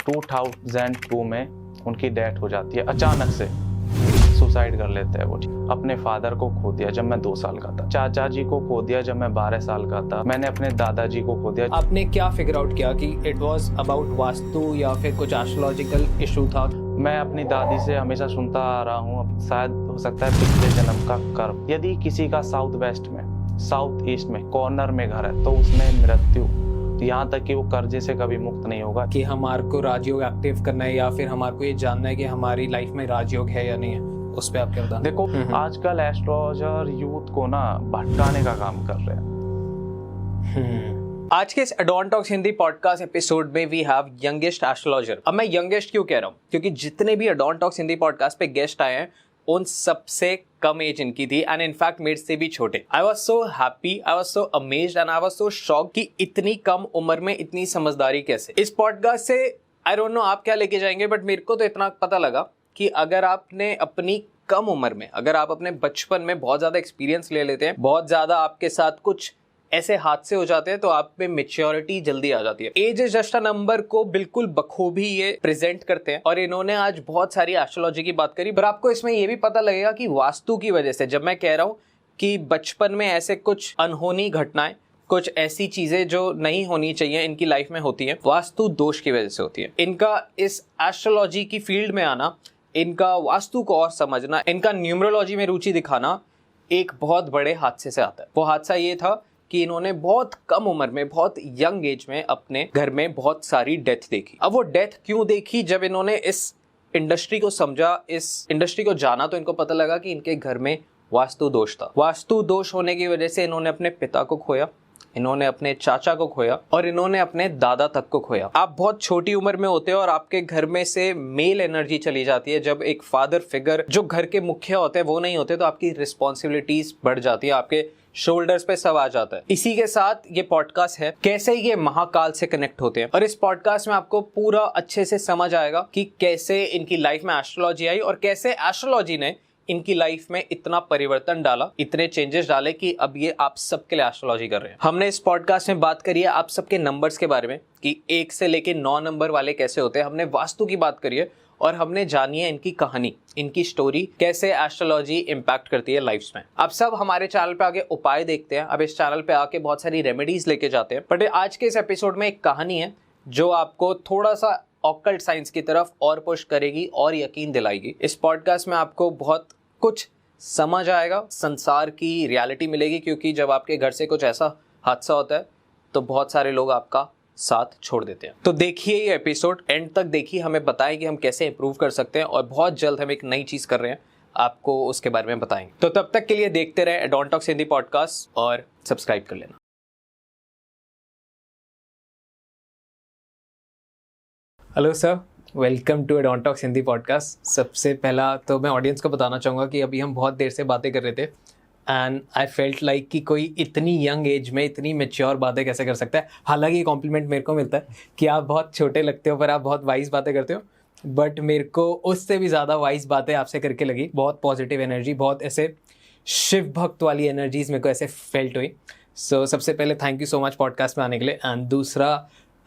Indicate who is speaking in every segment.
Speaker 1: 2002 में उनकी डेथ हो जाती है अचानक से। सुसाइड कर लेते हैं वो। अपने फादर को खो दिया जब मैं 2 साल का था, चाचा जी को खो दिया जब मैं 12 साल का था, मैंने अपने दादाजी को खो दिया।
Speaker 2: आपने क्या फिगर आउट किया कि इट वाज अबाउट वास्तु या फिर कुछ एस्ट्रोलॉजिकल इशू था?
Speaker 1: मैं अपनी दादी से हमेशा सुनता आ रहा हूँ, शायद हो सकता है पिछले जन्म का कर्म। यदि किसी का साउथ वेस्ट में, साउथ ईस्ट में, कॉर्नर में घर है तो उसमें मृत्यु, यहाँ तक कि वो कर्जे से कभी मुक्त नहीं होगा।
Speaker 2: कि हमारे को राजयोग एक्टिव करना है या फिर हमारे को ये जानना है कि हमारी लाइफ में राजयोग है या नहीं है, उस पे आप क्या बताएं?
Speaker 1: देखो, आजकल एस्ट्रोलॉजर यूथ को ना भटकाने का काम कर रहे हैं।
Speaker 2: आज के इस advance talks Hindi podcast episode में वी हैव यंगेस्ट एस्ट्रोलॉजर। अब मैं यंगेस्ट क्यों कह रहा हूँ? क्योंकि जितने भी एडवांस टॉक्स हिंदी पॉडकास्ट पे गेस्ट आए हैं उन सबसे कम एज इनकी थी एंड इनफैक्ट मेरे से भी छोटे। I was so happy, I was so amazed and I was so shocked कि इतनी कम उम्र में इतनी समझदारी कैसे। इस पॉडकास्ट से आई डोंट नो आप क्या लेके जाएंगे, बट मेरे को तो इतना पता लगा कि अगर आपने अपनी कम उम्र में, अगर आप अपने बचपन में बहुत ज्यादा एक्सपीरियंस ले लेते हैं, बहुत ज्यादा आपके साथ कुछ ऐसे हादसे हो जाते हैं तो आप में मेच्योरिटी जल्दी आ जाती है। Age is just a number को बिल्कुल बखूबी ये प्रेजेंट करते हैं और इन्होंने आज बहुत सारी एस्ट्रोलॉजी की बात करी। पर आपको इसमें ये भी पता लगेगा कि वास्तु की वजह से, जब मैं कह रहा हूँ कि बचपन में ऐसे कुछ अनहोनी घटनाएं, कुछ ऐसी चीजें जो नहीं होनी चाहिए इनकी लाइफ में होती है, वास्तु दोष की वजह से होती है। इनका इस एस्ट्रोलॉजी की फील्ड में आना, इनका वास्तु को और समझना, इनका न्यूमरोलॉजी में रुचि दिखाना एक बहुत बड़े हादसे से आता है। वो हादसा ये था कि इन्होंने बहुत कम उम्र में, बहुत यंग एज में अपने घर में बहुत सारी डेथ देखी। अब वो डेथ क्यों देखी? जब इन्होंने इस इंडस्ट्री को समझा, इस इंडस्ट्री को जाना, तो इनको पता लगा कि इनके घर में वास्तु दोष था। वास्तु दोष होने की वजह से इन्होंने अपने पिता को खोया, इन्होंने अपने चाचा को खोया और इन्होंने अपने दादा तक को खोया। आप बहुत छोटी उम्र में होते हो और आपके घर में से मेल एनर्जी चली जाती है। जब एक फादर फिगर जो घर के मुखिया होते हैं वो नहीं होते तो आपकी रिस्पॉन्सिबिलिटीज बढ़ जाती है, आपके शोल्डर्स पे सब आ जाता है। इसी के साथ ये पॉडकास्ट है कैसे ये महाकाल से कनेक्ट होते हैं, और इस पॉडकास्ट में आपको पूरा अच्छे से समझ आएगा कि कैसे इनकी लाइफ में एस्ट्रोलॉजी आई और कैसे एस्ट्रोलॉजी ने इनकी लाइफ में इतना परिवर्तन डाला, इतने चेंजेस डाले कि अब ये आप सबके लिए एस्ट्रोलॉजी कर रहे हैं। हमने इस पॉडकास्ट में बात करी है आप सबके नंबर्स के बारे में कि 1 से लेके 9 नंबर वाले कैसे होते हैं। हमने वास्तु की बात करी है और हमने जानी है इनकी कहानी, इनकी स्टोरी, कैसे एस्ट्रोलॉजी इंपैक्ट करती है लाइफ्स में। अब सब हमारे चैनल पे आगे उपाय देखते हैं, अब इस चैनल पे आके बहुत सारी रेमेडीज लेके जाते हैं। बट आज के इस एपिसोड में एक कहानी है जो आपको थोड़ा सा ऑकल्ट साइंस की तरफ और पुश करेगी और यकीन दिलाएगी। इस पॉडकास्ट में आपको बहुत कुछ समझ आएगा, संसार की रियलिटी मिलेगी, क्योंकि जब आपके घर से कुछ ऐसा हादसा होता है तो बहुत सारे लोग आपका साथ छोड़ देते हैं। तो देखिए ये एपिसोड एंड तक देखिए, हमें बताएं कि हम कैसे इंप्रूव कर सकते हैं और बहुत जल्द हम एक नई चीज कर रहे हैं, आपको उसके बारे में बताएंगे। तो तब तक के लिए देखते रहे एडवांस टॉक्स हिंदी पॉडकास्ट और सब्सक्राइब कर लेना। Hello sir, welcome to advance talks Hindi podcast. सबसे पहला तो मैं ऑडियंस को बताना चाहूँगा कि अभी हम बहुत देर से बातें कर रहे थे एंड आई फेल्ट लाइक कि कोई इतनी यंग एज में इतनी मेच्योर बातें कैसे कर सकता है। हालांकि कॉम्प्लीमेंट मेरे को मिलता है कि आप बहुत छोटे लगते हो पर आप बहुत वाइज बातें करते हो, बट मेरे को उससे भी ज़्यादा वाइज बातें आपसे करके लगी। बहुत पॉजिटिव एनर्जी, बहुत ऐसे शिव भक्त वाली एनर्जीज मेरे को ऐसे फेल्ट हुई। सो सबसे पहले thank you so much podcast में आने के लिए। एंड दूसरा,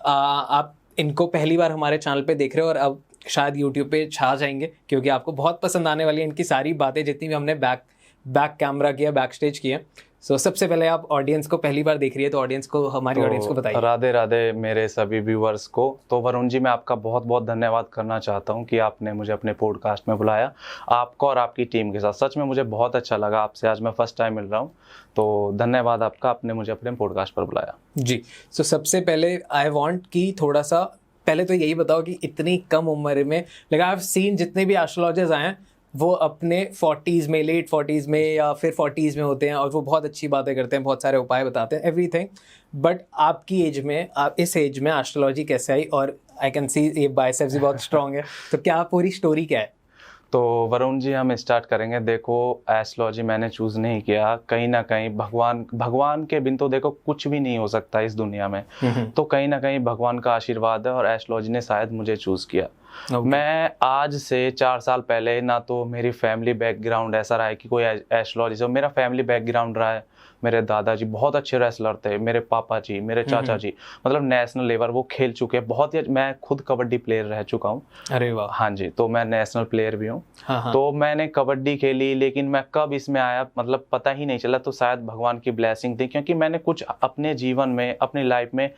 Speaker 2: आप इनको पहली बार हमारे चैनल पे देख रहे हो और अब शायद यूट्यूब पे छा जाएंगे क्योंकि आपको बहुत पसंद आने वाली है इनकी सारी बातें, जितनी भी हमने बैक कैमरा किया, बैक स्टेज किया। सो सबसे पहले आप ऑडियंस को पहली बार देख रही है तो ऑडियंस को, हमारी ऑडियंस को बताइए।
Speaker 1: राधे राधे मेरे सभी व्यूअर्स को। तो वरुण जी, मैं आपका बहुत बहुत धन्यवाद करना चाहता हूं कि आपने मुझे अपने पॉडकास्ट में बुलाया, आपको और आपकी टीम के साथ। सच में मुझे बहुत अच्छा लगा, आपसे आज मैं फर्स्ट टाइम मिल रहा हूं, तो धन्यवाद आपका, आपने मुझे अपने पॉडकास्ट पर बुलाया।
Speaker 2: जी, सो सबसे पहले आई वॉन्ट कि थोड़ा सा पहले तो यही बताओ कि इतनी कम उम्र में, लाइक आई हैव सीन जितने भी एस्ट्रोलॉजर्स आए हैं वो अपने 40s में, लेट 40s में या फिर 40s में होते हैं और वो बहुत अच्छी बातें करते हैं, बहुत सारे उपाय बताते हैं, एवरीथिंग। बट आपकी एज में, आप इस एज में एस्ट्रोलॉजी कैसे आई? और आई कैन सी ये बाइसेप्स भी बहुत स्ट्रॉन्ग है, तो क्या पूरी स्टोरी क्या है?
Speaker 1: तो वरुण जी हम स्टार्ट करेंगे। देखो एस्ट्रोलॉजी मैंने चूज़ नहीं किया, कहीं ना कहीं भगवान के बिन तो देखो कुछ भी नहीं हो सकता इस दुनिया में। तो कहीं ना कहीं भगवान का आशीर्वाद है और एस्ट्रोलॉजी ने शायद मुझे चूज़ किया। मैं आज से 4 साल पहले ना तो मेरी फैमिली बैकग्राउंड ऐसा रहा है कि कोई एस्ट्रोलॉजी से, मेरा फैमिली बैकग्राउंड रहा है। मेरे दादाजी बहुत अच्छे रेसलर थे, मेरे पापा जी, मेरे चाचा जी मतलब नेशनल लेवल वो खेल चुके हैं। बहुत ही, मैं खुद कबड्डी प्लेयर रह चुका हूँ।
Speaker 2: अरे वाह।
Speaker 1: हाँ जी, तो मैं नेशनल प्लेयर भी हूँ।
Speaker 2: हाँ।
Speaker 1: तो मैंने कबड्डी खेली, लेकिन मैं कब इसमें आया मतलब पता ही नहीं चला। तो शायद भगवान की ब्लेसिंग थी, क्योंकि मैंने कुछ अपने जीवन में, अपनी लाइफ में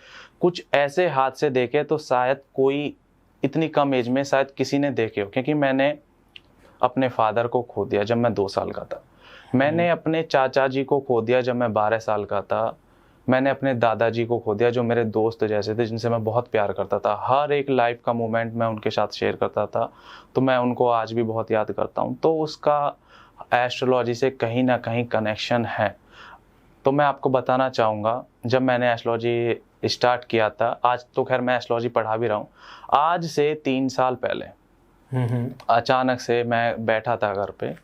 Speaker 1: कुछ ऐसे हादसे देखे तो शायद कोई इतनी कम एज में शायद किसी ने देखे हो। क्योंकि मैंने अपने फादर को खो दिया जब मैं 2 साल का था। मैंने अपने चाचा जी को खो दिया जब मैं 12 साल का था। मैंने अपने दादाजी को खो दिया जो मेरे दोस्त जैसे थे, जिनसे मैं बहुत प्यार करता था। हर एक लाइफ का मोमेंट मैं उनके साथ शेयर करता था। तो मैं उनको आज भी बहुत याद करता हूँ। तो उसका एस्ट्रोलॉजी से कहीं ना कहीं कनेक्शन है। तो मैं आपको बताना चाहूँगा, जब मैंने एस्ट्रोलॉजी स्टार्ट किया था, आज तो खैर मैं एस्ट्रोलॉजी पढ़ा भी रहा हूँ, आज से 3 साल पहले अचानक से मैं बैठा था घर पे।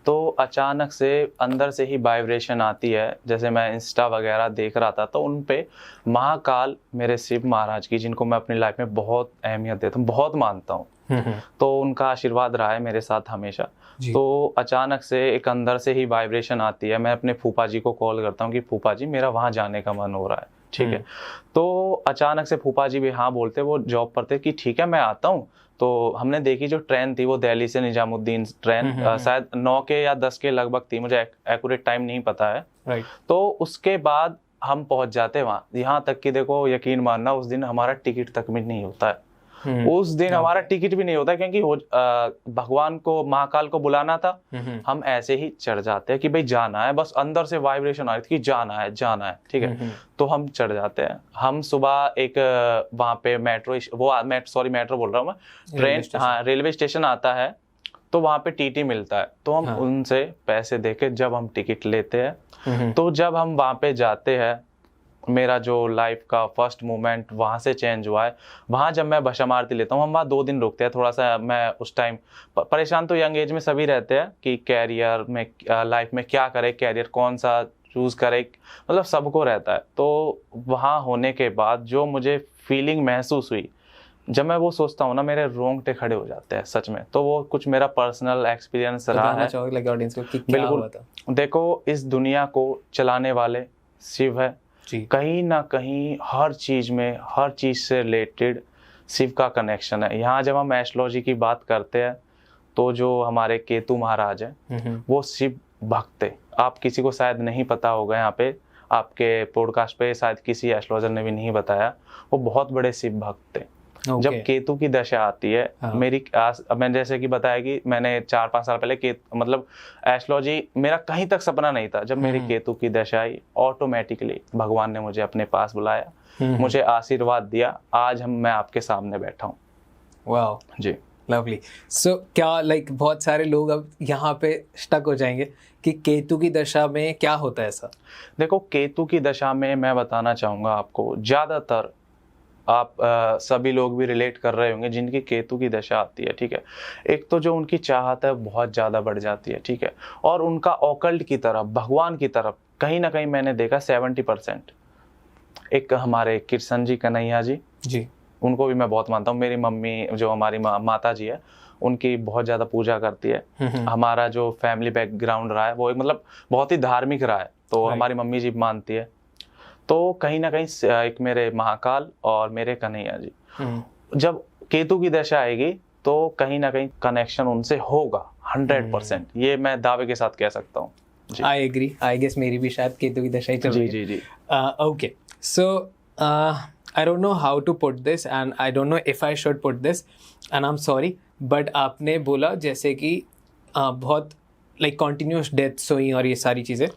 Speaker 1: तो अचानक से अंदर से ही वाइब्रेशन आती है। जैसे मैं इंस्टा वगैरह देख रहा था तो उन पे महाकाल मेरे शिव महाराज की, जिनको मैं अपनी लाइफ में बहुत अहमियत देता हूँ, बहुत मानता हूँ, तो उनका आशीर्वाद रहा है मेरे साथ हमेशा। तो अचानक से एक अंदर से ही वाइब्रेशन आती है। मैं अपने फूफा जी को कॉल करता हूँ कि फूफा जी मेरा वहाँ जाने का मन हो रहा है, ठीक है। तो अचानक से फूफा जी भी हाँ बोलते, वो जॉब पर थे, कि ठीक है मैं आता हूँ। तो हमने देखी जो ट्रेन थी वो दिल्ली से निजामुद्दीन ट्रेन शायद 9 के या 10 के लगभग थी, मुझे एक्यूरेट टाइम नहीं पता है।
Speaker 2: राइट।
Speaker 1: तो उसके बाद हम पहुंच जाते वहाँ। यहाँ तक कि देखो यकीन मानना, उस दिन हमारा टिकट तक भी नहीं होता है। उस दिन हमारा टिकट भी नहीं होता, क्योंकि भगवान को, महाकाल को बुलाना था। हम ऐसे ही चढ़ जाते हैं कि भाई जाना है, बस अंदर से वाइब्रेशन आ रही थी कि जाना है जाना है, ठीक है। तो हम चढ़ जाते हैं। हम सुबह एक वहाँ पे मेट्रो बोल रहा हूँ मैं, ट्रेन, हाँ रेलवे स्टेशन आता है। तो वहाँ पे टीटी मिलता है। तो हम उनसे पैसे देके जब हम टिकट लेते हैं, तो जब हम वहाँ पे जाते हैं, मेरा जो लाइफ का फर्स्ट मोमेंट वहाँ से चेंज हुआ है। वहाँ जब मैं भशम आरती लेता हूँ, हम वहाँ 2 दिन रुकते हैं। थोड़ा सा मैं उस टाइम परेशान, तो यंग एज में सभी रहते हैं कि कैरियर में, लाइफ में क्या करे, कैरियर कौन सा चूज़ करे, मतलब सबको रहता है। तो वहाँ होने के बाद जो मुझे फीलिंग महसूस हुई, जब मैं वो सोचता हूँ ना, मेरे रोंगटे खड़े हो जाते हैं सच में। तो वो कुछ मेरा पर्सनल एक्सपीरियंस रहा है। बिल्कुल। देखो इस दुनिया को चलाने वाले शिव है। कहीं ना कहीं हर चीज में, हर चीज से रिलेटेड शिव का कनेक्शन है। यहाँ जब हम एस्ट्रोलॉजी की बात करते हैं, तो जो हमारे केतु महाराज हैं वो शिव भक्त थे। आप किसी को शायद नहीं पता होगा, यहाँ पे आपके पॉडकास्ट पे शायद किसी एस्ट्रोलॉजर ने भी नहीं बताया, वो बहुत बड़े शिव भक्त थे। जब केतु की दशा आती है, मैंने जैसे कि बताया कि मैंने 4-5 साल पहले मतलब एस्ट्रोलॉजी मेरा कहीं तक सपना नहीं था। जब मेरी केतु की दशा आई, ऑटोमेटिकली भगवान ने मुझे अपने पास बुलाया, मुझे आशीर्वाद दिया। आज मैं आपके सामने बैठा हूँ।
Speaker 2: वाह
Speaker 1: जी,
Speaker 2: लवली। सो क्या बहुत सारे लोग अब यहाँ पे स्टक हो जाएंगे कि केतु की दशा में क्या होता है ऐसा?
Speaker 1: देखो केतु की दशा में मैं बताना चाहूँगा आपको, ज़्यादातर आप सभी लोग भी रिलेट कर रहे होंगे जिनकी केतु की दशा आती है, ठीक है। एक तो जो उनकी चाहत है बहुत ज़्यादा बढ़ जाती है, ठीक है। और उनका ऑकल्ट की तरफ, भगवान की तरफ कहीं ना कहीं मैंने देखा 70%। एक हमारे कृष्ण जी कन्हैया जी, उनको भी मैं बहुत मानता हूँ। मेरी मम्मी, जो हमारी माता जी है, उनकी बहुत ज़्यादा पूजा करती है। हमारा जो फैमिली बैकग्राउंड रहा है वो मतलब बहुत ही धार्मिक रहा है, तो हमारी मम्मी जी मानती है। तो कहीं ना कहीं एक मेरे महाकाल और मेरे कन्हैया जी, जब केतु की दशा आएगी तो कहीं ना कहीं कनेक्शन उनसे होगा 100%। ये मैं दावे के साथ कह सकता हूँ।
Speaker 2: I agree. आई गेस मेरी भी शायद केतु की दशा ही चल रही है।
Speaker 1: जी।
Speaker 2: Okay, so I don't know how to put this and I don't know if I should put this and I am sorry, but आपने बोला जैसे कि बहुत कॉन्टिन्यूस डेथ्स हुई और ये सारी चीज़ें,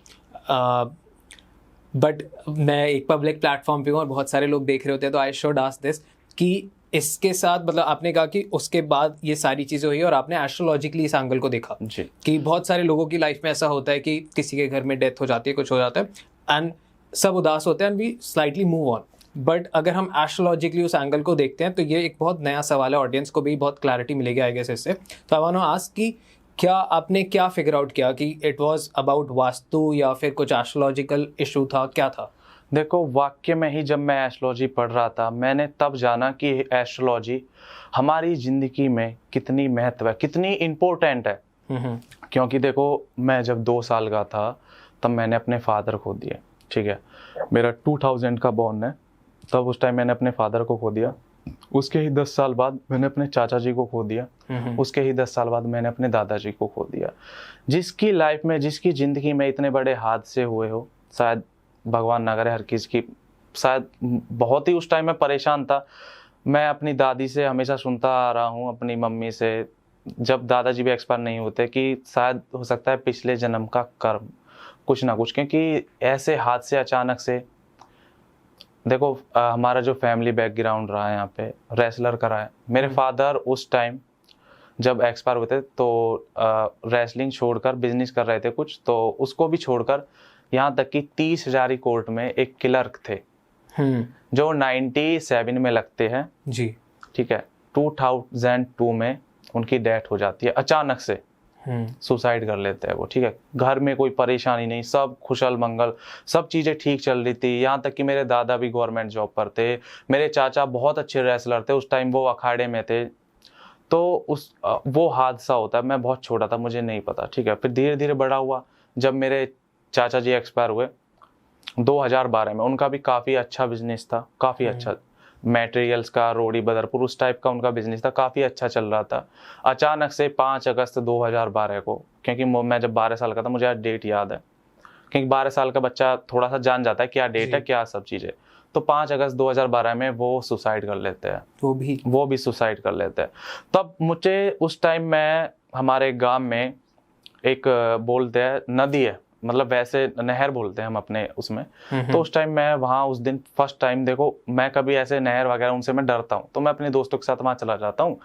Speaker 2: बट मैं एक पब्लिक प्लेटफॉर्म पे हूँ और बहुत सारे लोग देख रहे होते हैं, तो आई शुड आस्क दिस कि इसके साथ आपने कहा कि उसके बाद ये सारी चीज़ें हुई और आपने एस्ट्रोलॉजिकली इस एंगल को देखा
Speaker 1: जी,
Speaker 2: कि बहुत सारे लोगों की लाइफ में ऐसा होता है कि किसी के घर में डेथ हो जाती है, कुछ हो जाता है एंड सब उदास होते हैं and we slightly move on. But अगर हम एस्ट्रोलॉजिकली उस एंगल को देखते हैं तो ये एक बहुत नया सवाल है, ऑडियंस को भी बहुत क्लैरिटी मिलेगी आई गेस इससे। तो आई वांट टू आस्क कि क्या आपने क्या फिगर आउट किया कि इट वाज अबाउट वास्तु या फिर कुछ एस्ट्रोलॉजिकल इशू था, क्या था?
Speaker 1: देखो, वाक्य में ही जब मैं एस्ट्रोलॉजी पढ़ रहा था, मैंने तब जाना कि एस्ट्रोलॉजी हमारी ज़िंदगी में कितनी महत्व है, कितनी इम्पोर्टेंट है। क्योंकि देखो, मैं जब 2 साल का था तब मैंने अपने फादर खो दिए, ठीक है। मेरा 2000 का बॉर्न है, तब उस टाइम मैंने अपने फादर को खो दिया। उसके ही 10 साल बाद मैंने अपने चाचा जी को खो दिया। उसके ही 10 साल बाद मैंने अपने दादाजी को खो दिया। जिसकी लाइफ में, जिसकी ज़िंदगी में इतने बड़े हादसे हुए हो, शायद भगवान ना करे हर किसी की, शायद बहुत ही उस टाइम में परेशान था। मैं अपनी दादी से हमेशा सुनता आ रहा हूँ, अपनी मम्मी से, जब दादाजी भी एक्सपायर नहीं होते, कि शायद हो सकता है पिछले जन्म का कर्म कुछ ना कुछ, क्योंकि ऐसे हादसे अचानक से, देखो हमारा जो फैमिली बैकग्राउंड रहा है यहाँ पे, रेसलर का रहा है। मेरे फादर उस टाइम जब एक्सपायर हुए थे तो रेसलिंग छोड़कर बिजनेस कर रहे थे कुछ, तो उसको भी छोड़कर यहाँ तक कि 30 हजारी कोर्ट में एक क्लर्क थे जो 97 में लगते हैं
Speaker 2: जी,
Speaker 1: ठीक है। 2002 में उनकी डेथ हो जाती है अचानक से, सुसाइड कर लेते हैं वो, ठीक है। घर में कोई परेशानी नहीं, सब खुशल मंगल, सब चीज़ें ठीक चल रही थी। यहाँ तक कि मेरे दादा भी गवर्नमेंट जॉब पर थे, मेरे चाचा बहुत अच्छे रेसलर थे, उस टाइम वो अखाड़े में थे। तो वो हादसा होता है, मैं बहुत छोटा था, मुझे नहीं पता, ठीक है। फिर धीरे धीरे बड़ा हुआ, जब मेरे चाचा जी एक्सपायर हुए 2012 में, उनका भी काफ़ी अच्छा बिजनेस था, काफ़ी अच्छा मटेरियल्स का, रोड़ी बदरपुर उस टाइप का उनका बिजनेस था, काफ़ी अच्छा चल रहा था। अचानक से 5 अगस्त 2012 को, क्योंकि मैं जब 12 साल का था, मुझे आज डेट याद है, क्योंकि 12 साल का बच्चा थोड़ा सा जान जाता है क्या डेट है, क्या सब चीज़ें। तो 5 अगस्त 2012 में वो सुसाइड कर लेते हैं, वो भी सुसाइड कर लेते हैं। तब मुझे उस टाइम में हमारे गांव में एक बोलते हैं नदी है, मतलब वैसे नहर बोलते हैं हम अपने उसमें। तो उस टाइम मैं वहाँ उस दिन फर्स्ट टाइम, देखो मैं कभी ऐसे नहर वगैरह उनसे मैं डरता हूँ, तो मैं अपने दोस्तों के साथ वहाँ चला जाता हूँ,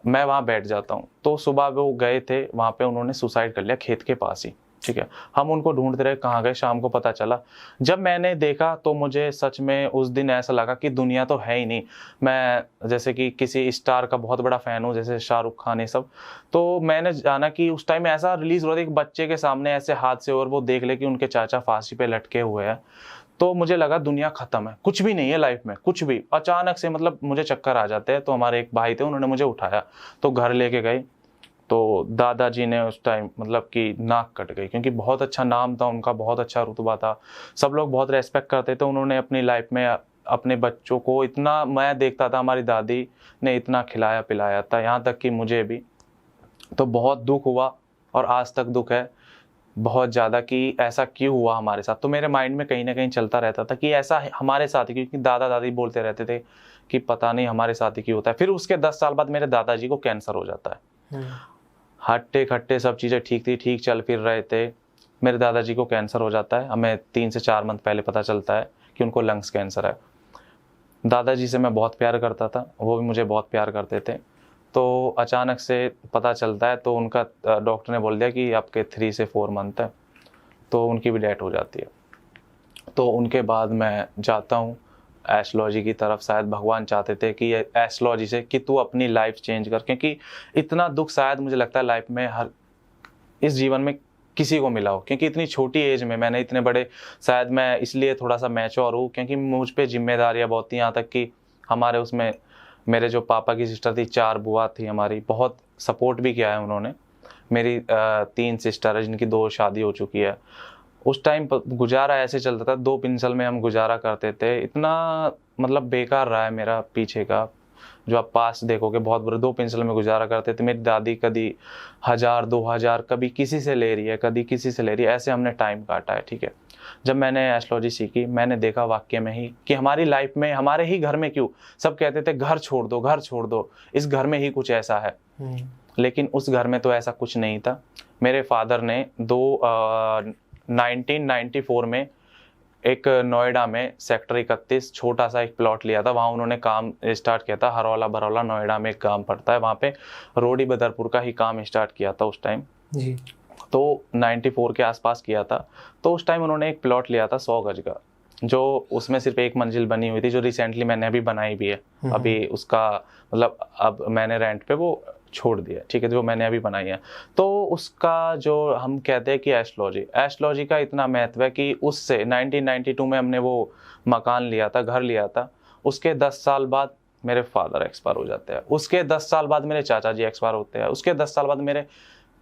Speaker 1: मैं वहाँ बैठ जाता हूँ। तो सुबह वो गए थे वहाँ पे, उन्होंने सुसाइड कर लिया खेत के पास ही, ठीक है। हम उनको ढूंढते रहे, कहाँ गए, शाम को पता चला। जब मैंने देखा तो मुझे सच में उस दिन ऐसा लगा कि दुनिया तो है ही नहीं। मैं जैसे कि किसी स्टार का बहुत बड़ा फ़ैन हूँ, जैसे शाहरुख खान, ये सब। तो मैंने जाना कि उस टाइम ऐसा रिलीज़ हो रहा था कि बच्चे के सामने ऐसे हादसे, और वो देख ले कि उनके चाचा फांसी पे लटके हुए हैं। तो मुझे लगा दुनिया ख़त्म है, कुछ भी नहीं है लाइफ में, कुछ भी। अचानक से मतलब मुझे चक्कर आ जाते हैं। तो हमारे एक भाई थे, उन्होंने मुझे उठाया, तो घर लेके गए। तो दादाजी ने उस टाइम मतलब कि नाक कट गई, क्योंकि बहुत अच्छा नाम था उनका, बहुत अच्छा रुतबा था, सब लोग बहुत रेस्पेक्ट करते थे। उन्होंने अपनी लाइफ में अपने बच्चों को इतना, मैं देखता था हमारी दादी ने इतना खिलाया पिलाया था, यहाँ तक कि मुझे भी। तो बहुत दुख हुआ, और आज तक दुख है बहुत ज़्यादा कि ऐसा क्यों हुआ हमारे साथ। तो मेरे माइंड में कहीं ना कहीं चलता रहता था कि ऐसा हमारे साथ ही, क्योंकि दादा दादी बोलते रहते थे कि पता नहीं हमारे साथ ही क्यों होता है। फिर उसके 10 साल बाद मेरे दादाजी को कैंसर हो जाता है। हट्टे खट्टे सब चीज़ें ठीक थी, ठीक चल फिर रहे थे, मेरे दादाजी को कैंसर हो जाता है। हमें 3 से 4 मंथ पहले पता चलता है कि उनको लंग्स कैंसर है। दादाजी से मैं बहुत प्यार करता था, वो भी मुझे बहुत प्यार करते थे। तो अचानक से पता चलता है, तो उनका डॉक्टर ने बोल दिया कि आपके 3 से 4 मंथ है, तो उनकी भी डेथ हो जाती है। तो उनके बाद मैं जाता हूँ एस्ट्रोलॉजी की तरफ। शायद भगवान चाहते थे कि एस्ट्रोलॉजी से कि तू अपनी लाइफ चेंज कर, क्योंकि इतना दुख शायद मुझे लगता है लाइफ में हर, इस जीवन में किसी को मिला हो। क्योंकि इतनी छोटी एज में मैंने इतने बड़े, शायद मैं इसलिए थोड़ा सा मैच्योर हूँ क्योंकि मुझ पे जिम्मेदारियाँ बहुत थी। यहाँ तक कि हमारे उसमें मेरे जो पापा की सिस्टर थी, 4 बुआ थी हमारी, बहुत सपोर्ट भी किया है उन्होंने। मेरी 3 सिस्टर है जिनकी 2 शादी हो चुकी है। उस टाइम गुजारा ऐसे चलता था, 2 पेंसिल में हम गुजारा करते थे। इतना मतलब बेकार रहा है मेरा पीछे का, जो आप पास देखोगे बहुत बुरा। 2 पेंसिल में गुजारा करते थे। मेरी दादी कभी 1000 2000 कभी किसी से ले रही है, कभी किसी से ले रही है, ऐसे हमने टाइम काटा है, ठीक है। जब मैंने एस्ट्रोलॉजी सीखी, मैंने देखा वाक्य में ही कि हमारी लाइफ में, हमारे ही घर में क्यों सब कहते थे घर छोड़ दो, घर छोड़ दो, इस घर में ही कुछ ऐसा है। लेकिन उस घर में तो ऐसा कुछ नहीं था। मेरे फादर ने 1994 में एक नोएडा में सेक्टर 31 छोटा सा एक प्लॉट लिया था। वहाँ उन्होंने काम स्टार्ट किया था। हरौला भरौला नोएडा में एक काम पड़ता है, वहाँ पे रोडी बदरपुर का ही काम स्टार्ट किया था उस टाइम जी। तो 94 के आसपास किया था। तो उस टाइम उन्होंने एक प्लॉट लिया था 100 गज का। जो उसमें सिर्फ एक मंजिल बनी हुई थी, जो रिसेंटली मैंने अभी बनाई भी है। अभी उसका मतलब अब मैंने रेंट पे वो छोड़ दिया, ठीक है, जो मैंने अभी बनाई है। तो उसका जो हम कहते हैं कि एस्ट्रोलॉजी का इतना महत्व है कि उससे 1992 में हमने वो मकान लिया था, घर लिया था। उसके 10 साल बाद मेरे फादर एक्सपायर हो जाते हैं, उसके 10 साल बाद मेरे चाचा जी एक्सपायर होते हैं, उसके 10 साल बाद मेरे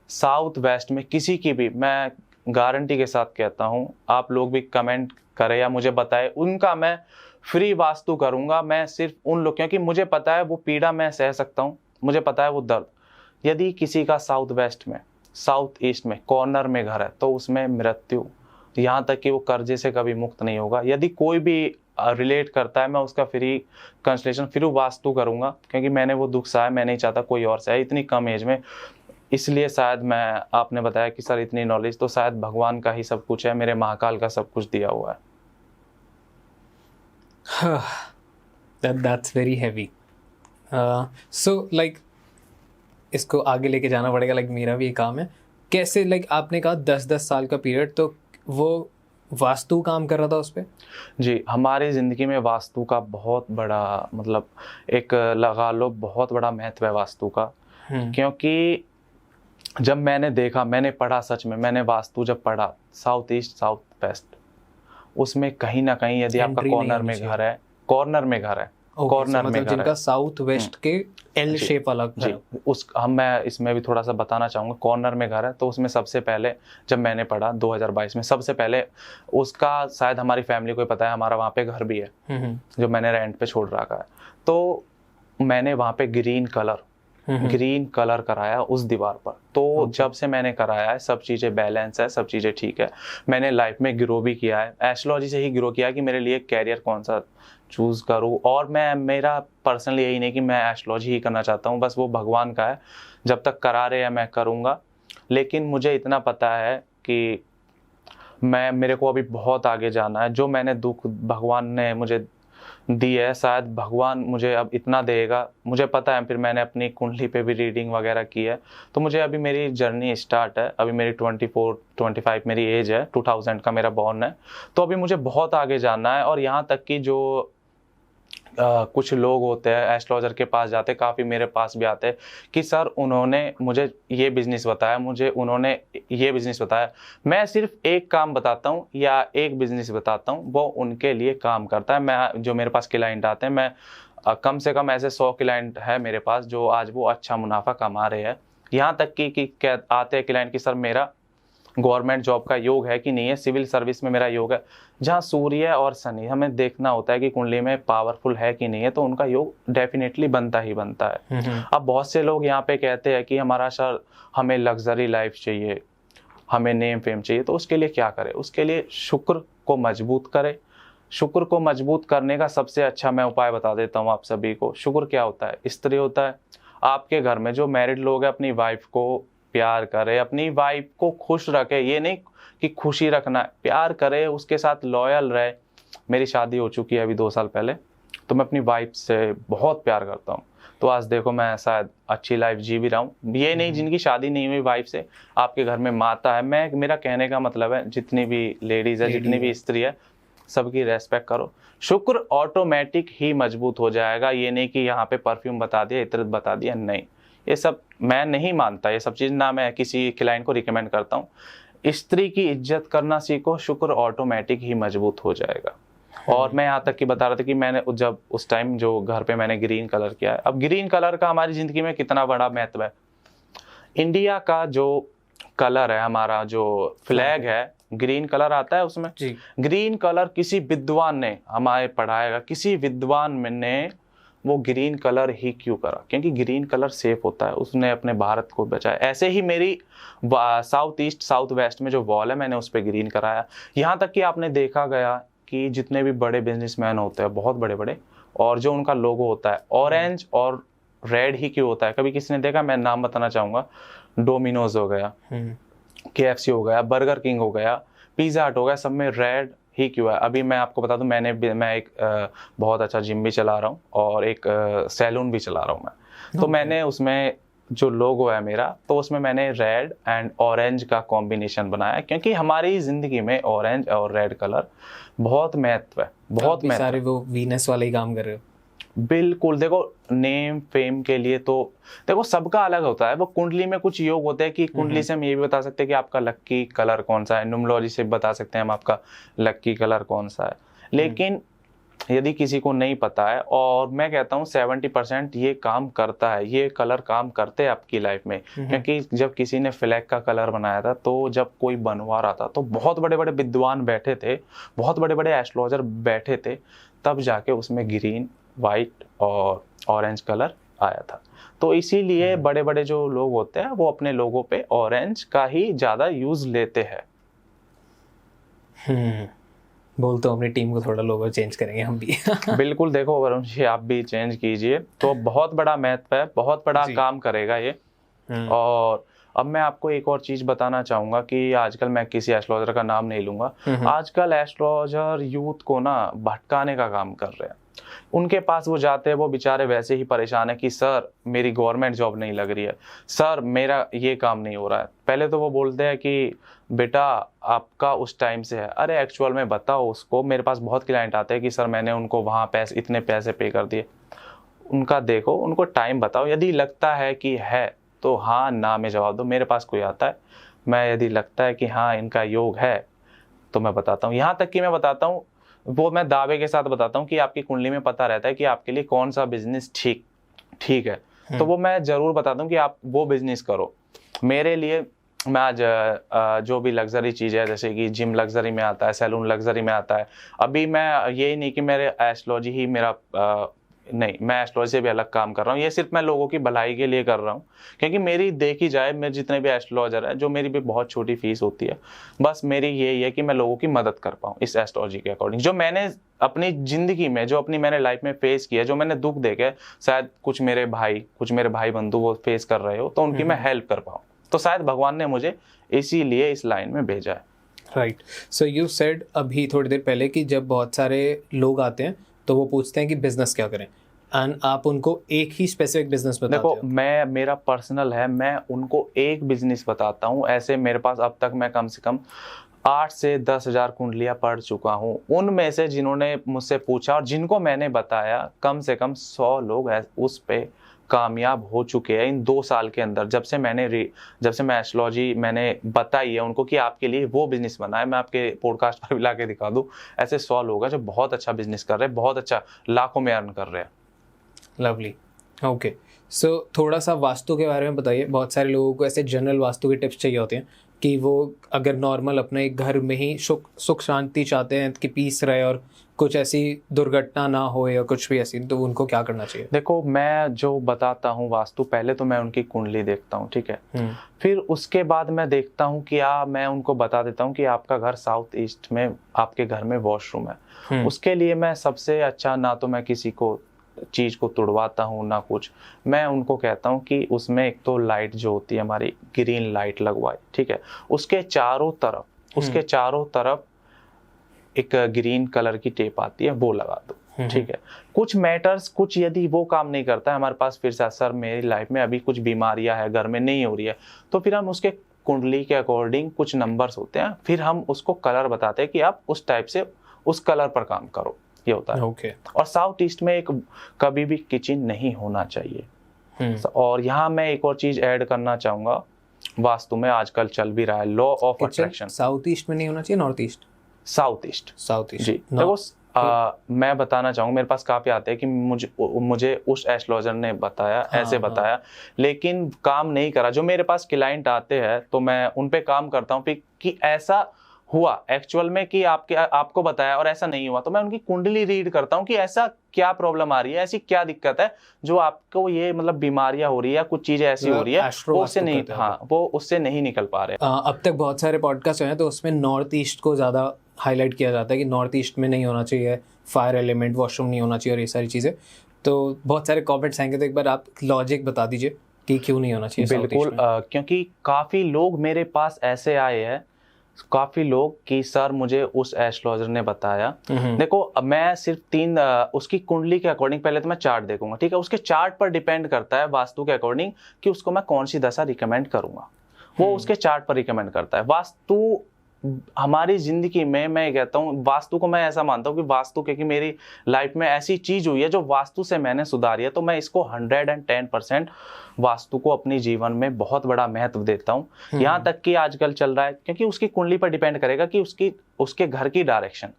Speaker 1: साउथ वेस्ट में किसी की भी, मैं गारंटी के साथ कहता हूँ, आप लोग भी कमेंट करें या मुझे बताएं, उनका मैं फ्री वास्तु करूंगा। मैं सिर्फ उन लोग, क्योंकि मुझे पता है वो पीड़ा मैं सह सकता हूँ, मुझे पता है वो दर्द। यदि किसी का साउथ वेस्ट में, साउथ ईस्ट में कॉर्नर में घर है तो उसमें मृत्यु, यहाँ तक कि वो कर्जे से कभी मुक्त नहीं होगा। यदि कोई भी रिलेट करता है, मैं उसका फ्री कंसल्टेशन, फ्री वास्तु करूंगा, क्योंकि मैंने वो दुख सहा है, मैं नहीं चाहता कोई और सहे इतनी कम एज में। इसलिए शायद मैं, आपने बताया कि सर इतनी नॉलेज, तो शायद भगवान का ही सब कुछ है, मेरे महाकाल का सब कुछ दिया हुआ है।
Speaker 2: That's very heavy. So like इसको आगे लेके जाना पड़ेगा, लाइक मेरा भी ये काम है। कैसे, लाइक आपने कहा 10-10 साल का पीरियड, तो वो वास्तु काम कर रहा था उस पर?
Speaker 1: जी, हमारी ज़िंदगी में वास्तु का बहुत बड़ा, मतलब एक लगा लो बहुत बड़ा महत्व है वास्तु का। क्योंकि जब मैंने देखा, मैंने पढ़ा, सच में मैंने वास्तु जब पढ़ा, साउथ ईस्ट साउथ वेस्ट, उसमें कहीं ना कहीं यदि आपका कॉर्नर में घर है, कॉर्नर में घर है, कॉर्नर में घर
Speaker 2: जिनका
Speaker 1: है,
Speaker 2: साउथ वेस्ट के एल शेप अलग
Speaker 1: जी, मैं इसमें भी थोड़ा सा बताना चाहूँगा। कॉर्नर में घर है तो उसमें सबसे पहले जब मैंने पढ़ा 2022 में, सबसे पहले उसका शायद हमारी फैमिली को ही पता है, हमारा वहाँ पे घर भी है जो मैंने रेंट पे छोड़ रखा है। तो मैंने वहाँ पे ग्रीन कलर कराया उस दीवार पर। तो जब से मैंने कराया है, सब चीज़ें बैलेंस है, सब चीज़ें ठीक है। मैंने लाइफ में ग्रो भी किया है, एस्ट्रोलॉजी से ही ग्रो किया है कि मेरे लिए कैरियर कौन सा चूज करूँ। और मेरा पर्सनली यही नहीं कि मैं एस्ट्रोलॉजी ही करना चाहता हूँ, बस वो भगवान का है, जब तक करा रहे हैं मैं करूँगा। लेकिन मुझे इतना पता है कि मेरे को अभी बहुत आगे जाना है। जो मैंने दुख भगवान ने मुझे दी है, शायद भगवान मुझे अब इतना देगा, मुझे पता है। फिर मैंने अपनी कुंडली पे भी रीडिंग वगैरह की है, तो मुझे अभी मेरी जर्नी स्टार्ट है। अभी मेरी 24-25 मेरी एज है, 2000 का मेरा बॉर्न है, तो अभी मुझे बहुत आगे जाना है। और यहाँ तक कि जो कुछ लोग होते हैं एस्ट्रोलॉजर के पास जाते, काफ़ी मेरे पास भी आते हैं कि सर उन्होंने मुझे ये बिज़नेस बताया, उन्होंने ये बिज़नेस बताया। मैं सिर्फ एक काम बताता हूँ या एक बिज़नेस बताता हूँ, वो उनके लिए काम करता है। मैं, जो मेरे पास क्लाइंट आते हैं, मैं कम से कम ऐसे 100 क्लाइंट है मेरे पास जो आज वो अच्छा मुनाफा कमा रहे हैं। यहाँ तक कि क्या आते हैं क्लाइंट कि सर मेरा गवर्नमेंट जॉब का योग है कि नहीं है, सिविल सर्विस में मेरा योग है। जहाँ सूर्य और शनि, हमें देखना होता है कि कुंडली में पावरफुल है कि नहीं है, तो उनका योग डेफिनेटली बनता ही बनता है। अब बहुत से लोग यहाँ पे कहते हैं कि हमारा सर हमें लग्जरी लाइफ चाहिए, हमें नेम फेम चाहिए, तो उसके लिए क्या करें? उसके लिए शुक्र को मजबूत करें। शुक्र को मजबूत करने का सबसे अच्छा मैं उपाय बता देता हूँ आप सभी को। शुक्र क्या होता है? स्त्री होता है। आपके घर में जो मैरिड लोग हैं, अपनी वाइफ को प्यार करे, अपनी वाइफ को खुश रखे। ये नहीं कि खुशी रखना है, प्यार करे, उसके साथ लॉयल रहे। मेरी शादी हो चुकी है अभी 2 साल पहले, तो मैं अपनी वाइफ से बहुत प्यार करता हूँ। तो आज देखो मैं शायद अच्छी लाइफ जी भी रहा हूँ। ये नहीं जिनकी शादी नहीं हुई वाइफ से, आपके घर में माता है। मेरा कहने का मतलब है, जितनी भी लेडीज है, जितनी भी स्त्री है, सबकी रेस्पेक्ट करो। शुक्र ऑटोमेटिक ही मजबूत हो जाएगा। ये नहीं कि यहाँ पे परफ्यूम बता दिया, इत्र बता दिया, नहीं, ये सब मैं नहीं मानता। ये सब चीज़ ना मैं किसी क्लाइंट को रिकमेंड करता हूँ। स्त्री की इज्जत करना सीखो, शुक्र ऑटोमेटिक ही मजबूत हो जाएगा। और मैं यहाँ तक कि बता रहा था कि मैंने जब उस टाइम जो घर पे मैंने ग्रीन कलर किया है, अब ग्रीन कलर का हमारी ज़िंदगी में कितना बड़ा महत्व है। इंडिया का जो कलर है, हमारा जो फ्लैग है, ग्रीन कलर आता है उसमें। ग्रीन कलर किसी विद्वान ने हमारे पढ़ाएगा, किसी विद्वान ने वो ग्रीन कलर ही क्यों करा? क्योंकि ग्रीन कलर सेफ होता है, उसने अपने भारत को बचाया। ऐसे ही मेरी साउथ ईस्ट साउथ वेस्ट में जो वॉल है, मैंने उस पर ग्रीन कराया। यहाँ तक कि आपने देखा गया कि जितने भी बड़े बिजनेसमैन होते हैं, बहुत बड़े बड़े, और जो उनका लोगो होता है ऑरेंज और रेड ही क्यों होता है? कभी किसी ने देखा? मैं नाम बताना चाहूँगा, डोमिनोज हो गया, KFC हो गया, बर्गर किंग हो गया, पिज़्ज़ा हट हो गया, सब में रेड ही क्यों है? अभी मैं आपको बता दूं, मैं एक बहुत अच्छा जिम भी चला रहा हूँ और एक सैलून भी चला रहा हूँ मैं। तो मैंने उसमें जो लोगो है मेरा, तो उसमें मैंने रेड एंड ऑरेंज का कॉम्बिनेशन बनाया, क्योंकि हमारी ज़िंदगी में ऑरेंज और रेड कलर बहुत महत्व है, बहुत
Speaker 2: काफी
Speaker 1: महत्व
Speaker 2: सारे
Speaker 1: है।
Speaker 2: वो वीनस वाले ही काम कर रहे हो।
Speaker 1: बिल्कुल, देखो नेम फेम के लिए तो देखो सबका अलग होता है। वो कुंडली में कुछ योग होते हैं कि कुंडली से हम ये भी बता सकते हैं कि आपका लक्की कलर कौन सा है, न्यूमरोलॉजी से बता सकते हैं हम आपका लक्की कलर कौन सा है। लेकिन यदि किसी को नहीं पता है, और मैं कहता हूँ 70% ये काम करता है, ये कलर काम करते हैं आपकी लाइफ में। क्योंकि जब किसी ने फ्लैग का कलर बनाया था, तो जब कोई बनवा रहा था तो बहुत बड़े बड़े विद्वान बैठे थे, बहुत बड़े बड़े एस्ट्रोलॉजर बैठे थे, तब जाके उसमें ग्रीन, वाइट और ऑरेंज कलर आया था। तो इसीलिए बड़े बड़े जो लोग होते हैं वो अपने लोगों पे ऑरेंज का ही ज़्यादा यूज़ लेते हैं।
Speaker 2: बोलते हो अपनी टीम को थोड़ा लोगो चेंज करेंगे हम भी।
Speaker 1: बिल्कुल, देखो वरुण जी आप भी चेंज कीजिए, तो बहुत बड़ा महत्व है, बहुत बड़ा
Speaker 2: जी।
Speaker 1: काम करेगा ये। और अब मैं आपको एक और चीज बताना चाहूंगा कि आजकल, मैं किसी एस्ट्रोलॉजर का नाम नहीं लूंगा, आजकल एस्ट्रोलॉजर यूथ को ना भटकाने का काम कर रहे हैं। उनके पास वो जाते हैं, वो बेचारे वैसे ही परेशान है कि सर मेरी गवर्नमेंट जॉब नहीं लग रही है, सर मेरा ये काम नहीं हो रहा है। पहले तो वो बोलते हैं कि बेटा आपका उस टाइम से है। अरे एक्चुअल में बताओ उसको, मेरे पास बहुत क्लाइंट आते हैं कि सर मैंने उनको वहाँ पैसे, इतने पैसे पे कर दिए। उनका देखो, उनको टाइम बताओ, यदि लगता है कि है तो हाँ ना में जवाब दो। मेरे पास कोई आता है, मैं यदि लगता है कि हाँ इनका योग है तो मैं बताता हूँ। यहाँ तक कि मैं बताता हूँ, वो मैं दावे के साथ बताता हूँ कि आपकी कुंडली में पता रहता है कि आपके लिए कौन सा बिजनेस ठीक है। तो वो मैं जरूर बताता हूँ कि आप वो बिजनेस करो। मेरे लिए मैं आज जो भी लग्जरी चीज़ है, जैसे कि जिम लग्जरी में आता है, सैलून लग्जरी में आता है। अभी मैं यही नहीं कि मेरे एस्ट्रोलॉजी ही मेरा नहीं, मैं एस्ट्रोलॉजी से भी अलग काम कर रहा हूँ। ये सिर्फ मैं लोगों की भलाई के लिए कर रहा हूँ, क्योंकि मेरी देखी जाए, मेरे जितने भी एस्ट्रोलॉजर है, जो मेरी भी बहुत छोटी फीस होती है, बस मेरी यही है कि मैं लोगों की मदद कर पाऊँ इस एस्ट्रोलॉजी के अकॉर्डिंग। जो मैंने अपनी जिंदगी में, जो अपनी मैंने लाइफ में फेस किया, जो मैंने दुख देखे, शायद कुछ मेरे भाई बंधु वो फेस कर रहे हो, तो उनकी मैं हेल्प कर पाऊँ। तो शायद भगवान ने मुझे इसीलिए इस लाइन में भेजा है।
Speaker 2: राइट। सो यू सेड अभी थोड़ी देर पहले कि जब बहुत सारे लोग आते हैं तो वो पूछते हैं कि बिजनेस क्या करें, एंड आप उनको एक ही स्पेसिफिक बिजनेस बताते
Speaker 1: देखो,
Speaker 2: हो।
Speaker 1: मेरा पर्सनल है, मैं उनको एक बिजनेस बताता हूँ। ऐसे मेरे पास अब तक मैं कम से कम 8 से 10 हजार कुंडलियाँ पढ़ चुका हूँ। उनमें से जिन्होंने मुझसे पूछा और जिनको मैंने बताया, कम से कम 100 लोग उस पे कामयाब हो चुके हैं इन 2 साल के अंदर। जब से मैं एस्ट्रोलॉजी मैंने बताई है उनको कि आपके लिए वो बिजनेस बना है, मैं आपके पॉडकास्ट पर भी ला के दिखा दूँ, ऐसे 100 लोग हैं जो बहुत अच्छा बिजनेस कर रहे हैं, बहुत अच्छा, लाखों में अर्न कर रहे हैं।
Speaker 2: लवली। ओके, सो थोड़ा सा वास्तु के बारे में बताइए। बहुत सारे लोगों को ऐसे जनरल वास्तु के टिप्स चाहिए होते हैं कि वो अगर नॉर्मल अपने घर में ही सुख शांति चाहते हैं कि पीस रहे और कुछ ऐसी दुर्घटना ना हो या कुछ भी ऐसी, तो उनको क्या करना चाहिए?
Speaker 1: देखो, मैं जो बताता हूँ वास्तु, पहले तो मैं उनकी कुंडली देखता हूँ, ठीक है। फिर उसके बाद मैं देखता हूँ कि मैं उनको बता देता हूँ कि आपका घर साउथ ईस्ट में, आपके घर में वॉशरूम है। उसके लिए मैं सबसे अच्छा, ना तो मैं किसी को चीज को तुड़वाता हूँ ना कुछ, मैं उनको कहता हूँ कि उसमें एक तो लाइट जो होती है हमारी, ग्रीन लाइट लगवाए, ठीक है। उसके चारों तरफ एक ग्रीन कलर की टेप आती है, वो लगा दो, ठीक है। कुछ मैटर्स, कुछ यदि वो काम नहीं करता है हमारे पास, फिर से सर मेरी लाइफ में अभी कुछ बीमारियां है, घर में नहीं हो रही है, तो फिर हम उसके कुंडली के अकॉर्डिंग कुछ नंबर्स होते हैं, फिर हम उसको कलर बताते हैं कि आप उस टाइप से उस कलर पर काम करो, ये होता है।
Speaker 2: ओके।
Speaker 1: और साउथ ईस्ट में एक कभी भी किचन नहीं होना चाहिए। और यहाँ मैं एक और चीज ऐड करना चाहूंगा, वास्तु में आजकल चल भी रहा है law of attraction.
Speaker 2: South east में नहीं होना चाहिए, नॉर्थ ईस्ट?
Speaker 1: साउथ ईस्ट
Speaker 2: जी।
Speaker 1: देखो, मैं बताना चाहूंगा, मेरे पास काफी आते हैं कि मुझे उस एस्ट्रोलॉजर ने बताया, ऐसे बताया, लेकिन काम नहीं करा। जो मेरे पास क्लाइंट आते हैं तो मैं उन पे काम करता हूँ कि ऐसा हुआ एक्चुअल में कि आपको बताया और ऐसा नहीं हुआ, तो मैं उनकी कुंडली रीड करता हूँ कि ऐसा क्या प्रॉब्लम आ रही है, ऐसी क्या दिक्कत है जो आपको ये मतलब बीमारियां हो रही है या कुछ चीजें ऐसी हो रही है, वो उससे नहीं निकल पा रहे।
Speaker 2: अब तक बहुत सारे पॉडकास्ट हैं तो उसमें नॉर्थ ईस्ट को ज्यादा हाईलाइट किया जाता है कि नॉर्थ ईस्ट में नहीं होना चाहिए, फायर एलिमेंट, वॉशरूम नहीं होना चाहिए और ये सारी चीजें। तो बहुत सारे कमेंट्स आएंगे, तो एक बार आप लॉजिक बता दीजिए कि क्यों नहीं होना चाहिए।
Speaker 1: बिल्कुल, क्योंकि काफी लोग मेरे पास ऐसे आए हैं काफी लोग कि सर मुझे उस एस्ट्रोलॉजर ने बताया। देखो मैं सिर्फ उसकी कुंडली के अकॉर्डिंग पहले तो मैं चार्ट देखूंगा, ठीक है, उसके चार्ट पर डिपेंड करता है वास्तु के अकॉर्डिंग कि उसको मैं कौन सी दशा रिकमेंड करूंगा, वो उसके चार्ट पर रिकमेंड करता है। वास्तु हमारी जिंदगी में, मैं कहता हूँ वास्तु को मैं ऐसा मानता हूँ कि वास्तु क्योंकि मेरी लाइफ में ऐसी चीज हुई है जो वास्तु से मैंने सुधारी है, तो मैं इसको 110% वास्तु को अपनी जीवन में बहुत बड़ा महत्व देता हूँ। यहाँ तक कि आजकल चल रहा है, क्योंकि उसकी कुंडली पर डिपेंड करेगा कि उसके घर की डायरेक्शन,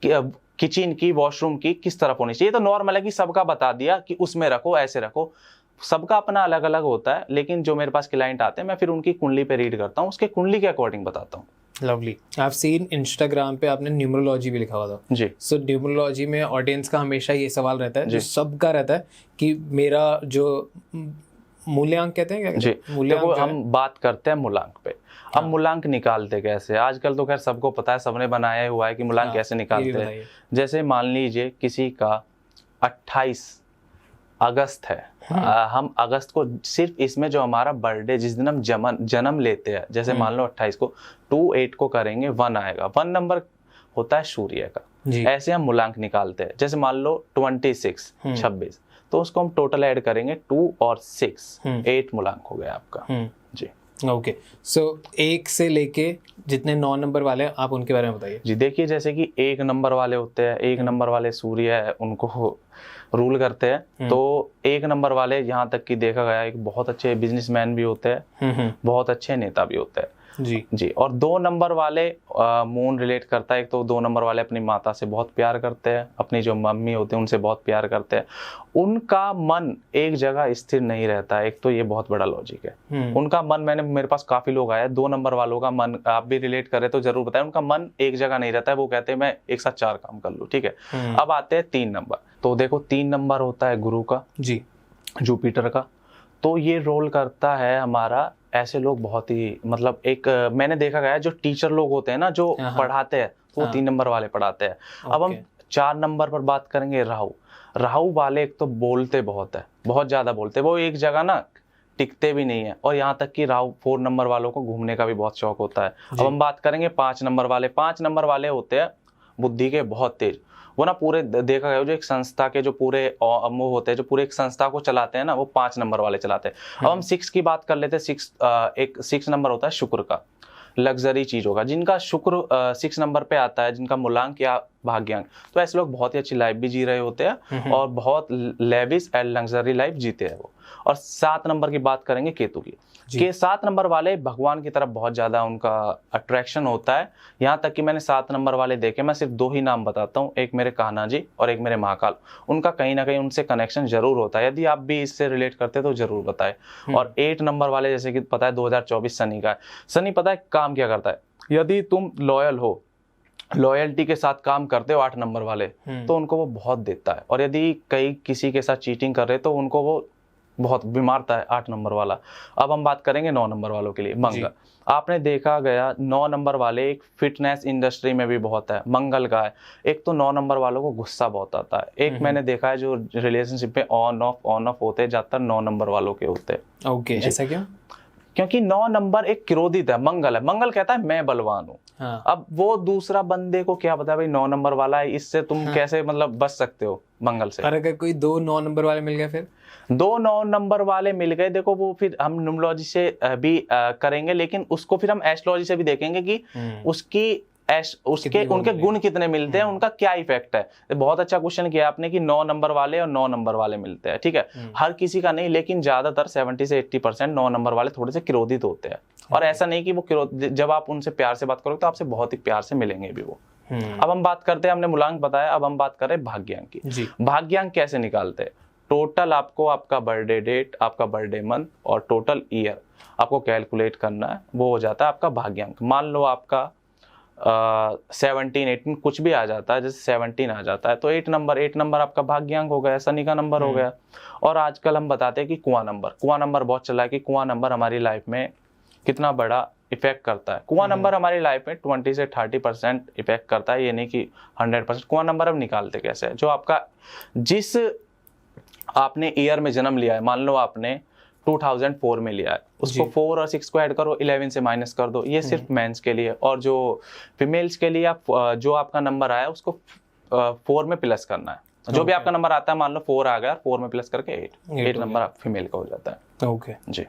Speaker 1: किचन की, वॉशरूम की किस तरफ होनी चाहिए। तो नॉर्मल है कि सबका बता दिया कि उसमें रखो, ऐसे रखो, सबका अपना अलग अलग होता है। लेकिन जो मेरे पास क्लाइंट आते हैं मैं फिर उनकी कुंडली पे रीड करता हूँ, उसके कुंडली के अकॉर्डिंग बताता हूँ।
Speaker 2: लवली। आप सीन इंस्टाग्राम पे आपने न्यूमरोलॉजी भी लिखा हुआ था
Speaker 1: जी।
Speaker 2: सो न्यूमरोलॉजी में ऑडियंस का हमेशा ये सवाल रहता है, जो सबका रहता है कि मेरा जो मूल्यांक कहते हैं, क्या
Speaker 1: जी,
Speaker 2: मूल्यांक
Speaker 1: तो हम बात करते हैं मूलांक पे। अब मूलांक निकालते कैसे, आजकल तो खैर सबको पता है, सबने बनाया हुआ है कि मूलांक कैसे निकालते हैं। जैसे मान लीजिए किसी का 28 अगस्त है, हम अगस्त को सिर्फ इसमें जो हमारा बर्थडे जिस दिन हम जन्म लेते हैं, जैसे मान लो 28 को 2 8 को करेंगे 1 आएगा, 1 नंबर होता है सूर्य का। ऐसे हम मूलांक निकालते हैं। जैसे मान लो 26 तो उसको हम टोटल ऐड करेंगे 2 और 6 8 मूलांक हो गया आपका। जी
Speaker 2: ओके। सो 1 से लेके जितने 9 नंबर वाले हैं आप उनके बारे में बताइए।
Speaker 1: जी, देखिए जैसे कि 1 नंबर वाले होते हैं, 1 नंबर वाले सूर्य है, उनको रूल करते हैं। तो 1 नंबर वाले यहाँ तक कि देखा गया एक बहुत अच्छे बिजनेसमैन भी होते हैं, बहुत अच्छे नेता भी होते हैं। जी। और 2 नंबर वाले मून रिलेट करता है। एक तो 2 नंबर वाले अपनी माता से बहुत प्यार करते हैं, अपनी जो मम्मी होते हैं उनसे बहुत प्यार करते हैं। उनका मन एक जगह स्थिर नहीं रहता है, एक तो ये बहुत बड़ा लॉजिक है। उनका मन, मेरे पास काफी लोग आए 2 नंबर वालों का मन, आप भी रिलेट करें तो जरूर बताएं, उनका मन एक जगह नहीं रहता है। वो कहते हैं मैं एक साथ 4 काम कर लूं, ठीक है। अब आते हैं 3 नंबर। तो देखो 3 नंबर होता है गुरु का, जी, जुपिटर का। तो ये रोल करता है हमारा, ऐसे लोग बहुत ही मतलब एक मैंने देखा गया है जो टीचर लोग होते हैं ना, जो पढ़ाते हैं, तो वो 3 नंबर वाले पढ़ाते हैं। अब हम 4 नंबर पर बात करेंगे राहु वाले। एक तो बोलते बहुत है, बहुत ज्यादा बोलते हैं, वो एक जगह ना टिकते भी नहीं है। और यहाँ तक कि राहु 4 नंबर वालों को घूमने का भी बहुत शौक होता है। अब हम बात करेंगे 5 नंबर वाले। 5 नंबर वाले होते हैं बुद्धि के बहुत तेज। वो ना पूरे देखा गया जो एक संस्था के जो पूरे वो होते हैं, जो पूरे एक संस्था को चलाते हैं ना, वो 5 नंबर वाले चलाते हैं। अब हम 6 की बात कर लेते हैं। 6 नंबर होता है शुक्र का, लग्जरी चीज होगा। जिनका शुक्र 6 नंबर पे आता है, जिनका मूलांक या भाग्यांक, तो ऐसे लोग बहुत ही अच्छी लाइफ भी जी रहे होते हैं और बहुत लेविश एंड लग्जरी लाइफ जीते हैं वो। और 7 नंबर की बात करेंगे केतु की, कि 7 नंबर वाले भगवान की तरफ बहुत ज्यादा उनका अट्रैक्शन होता है। यहाँ तक कि मैंने 7 नंबर वाले देखे, मैं सिर्फ 2 ही नाम बताता हूँ, एक मेरे कान्हा जी और एक मेरे महाकाल। उनका कहीं ना कहीं उनसे कनेक्शन जरूर होता है। यदि आप भी इससे रिलेट करते हैं तो जरूर बताएं। और 8 नंबर वाले, जैसे कि पता है 2024 शनि का है। शनि पता है काम क्या करता है, यदि तुम लॉयल हो, लॉयल्टी के साथ काम करते हो 8 नंबर वाले, तो उनको वो बहुत देता है। और यदि किसी के साथ चीटिंग कर रहे तो उनको वो बहुत बीमारता है 8 नंबर वाला। अब हम बात करेंगे 9 नंबर वालों के लिए। मंगल, आपने देखा गया 9 नंबर वाले एक फिटनेस इंडस्ट्री में भी बहुत है, मंगल का है। एक तो 9 नंबर वालों को गुस्सा बहुत आता है। एक मैंने देखा है जो रिलेशनशिप में ऑन ऑफ होते हैं, ज्यादातर 9 नंबर वालों के होते हैं।
Speaker 2: ओके, ऐसा क्यों?
Speaker 1: क्योंकि 9 नंबर एक क्रोधित है, मंगल है। मंगल कहता है मैं बलवान हूँ। अब वो दूसरा बंदे को क्या पता भाई 9 नंबर वाला है, इससे तुम कैसे मतलब बच सकते हो मंगल से।
Speaker 2: और अगर कोई 2 9 नंबर वाले मिल गए, फिर
Speaker 1: 2 9 नंबर वाले मिल गए, देखो वो फिर हम न्यूमरोलॉजी से भी करेंगे, लेकिन उसको फिर हम एस्ट्रोलॉजी से भी देखेंगे कि उनके गुण कितने मिलते हैं, उनका क्या इफेक्ट है। बहुत अच्छा क्वेश्चन किया आपने कि 9 नंबर वाले और 9 नंबर वाले मिलते हैं, ठीक है। हर किसी का नहीं, लेकिन ज्यादातर 70 से 80% 9 नंबर वाले थोड़े से क्रोधित होते हैं। और ऐसा नहीं कि वो जब आप उनसे प्यार से बात करोगे तो आपसे बहुत ही प्यार से मिलेंगे भी वो। अब हम बात करते हैं, हमने मूलांक बताया, अब हम बात कर रहे हैं भाग्यांक की। भाग्यांक कैसे निकालते हैं? टोटल आपको आपका बर्थडे डेट, आपका बर्थडे मंथ और टोटल ईयर आपको कैलकुलेट करना है, वो हो जाता है आपका भाग्यांक। मान लो आपका 17 18 कुछ भी आ जाता है, जैसे 17 आ जाता है तो 8 नंबर आपका भाग्यांक हो गया, शनि का नंबर हो गया। और आजकल हम बताते हैं कि कुआं नंबर बहुत चला है, कि कुआं नंबर हमारी लाइफ में कितना बड़ा इफेक्ट करता है। कुआं नंबर हमारी लाइफ में 20 से 30% इफेक्ट करता है, ये नहीं कि 100%। कुआं नंबर अब निकालते कैसे है? जो आपका जिस आपने ईयर में जन्म लिया है, मान लो आपने 2004 में लिया है, उसको 4 और 6 को ऐड करो, 11 से माइनस कर दो। ये सिर्फ मेंस के लिए, और जो फीमेल्स के लिए आप जो आपका नंबर आया उसको 4 में प्लस करना है। जो भी आपका नंबर आता है, मान लो 4 आ गया, 4 में प्लस करके 8 नंबर आप फीमेल का हो जाता है।
Speaker 2: ओके
Speaker 1: जी।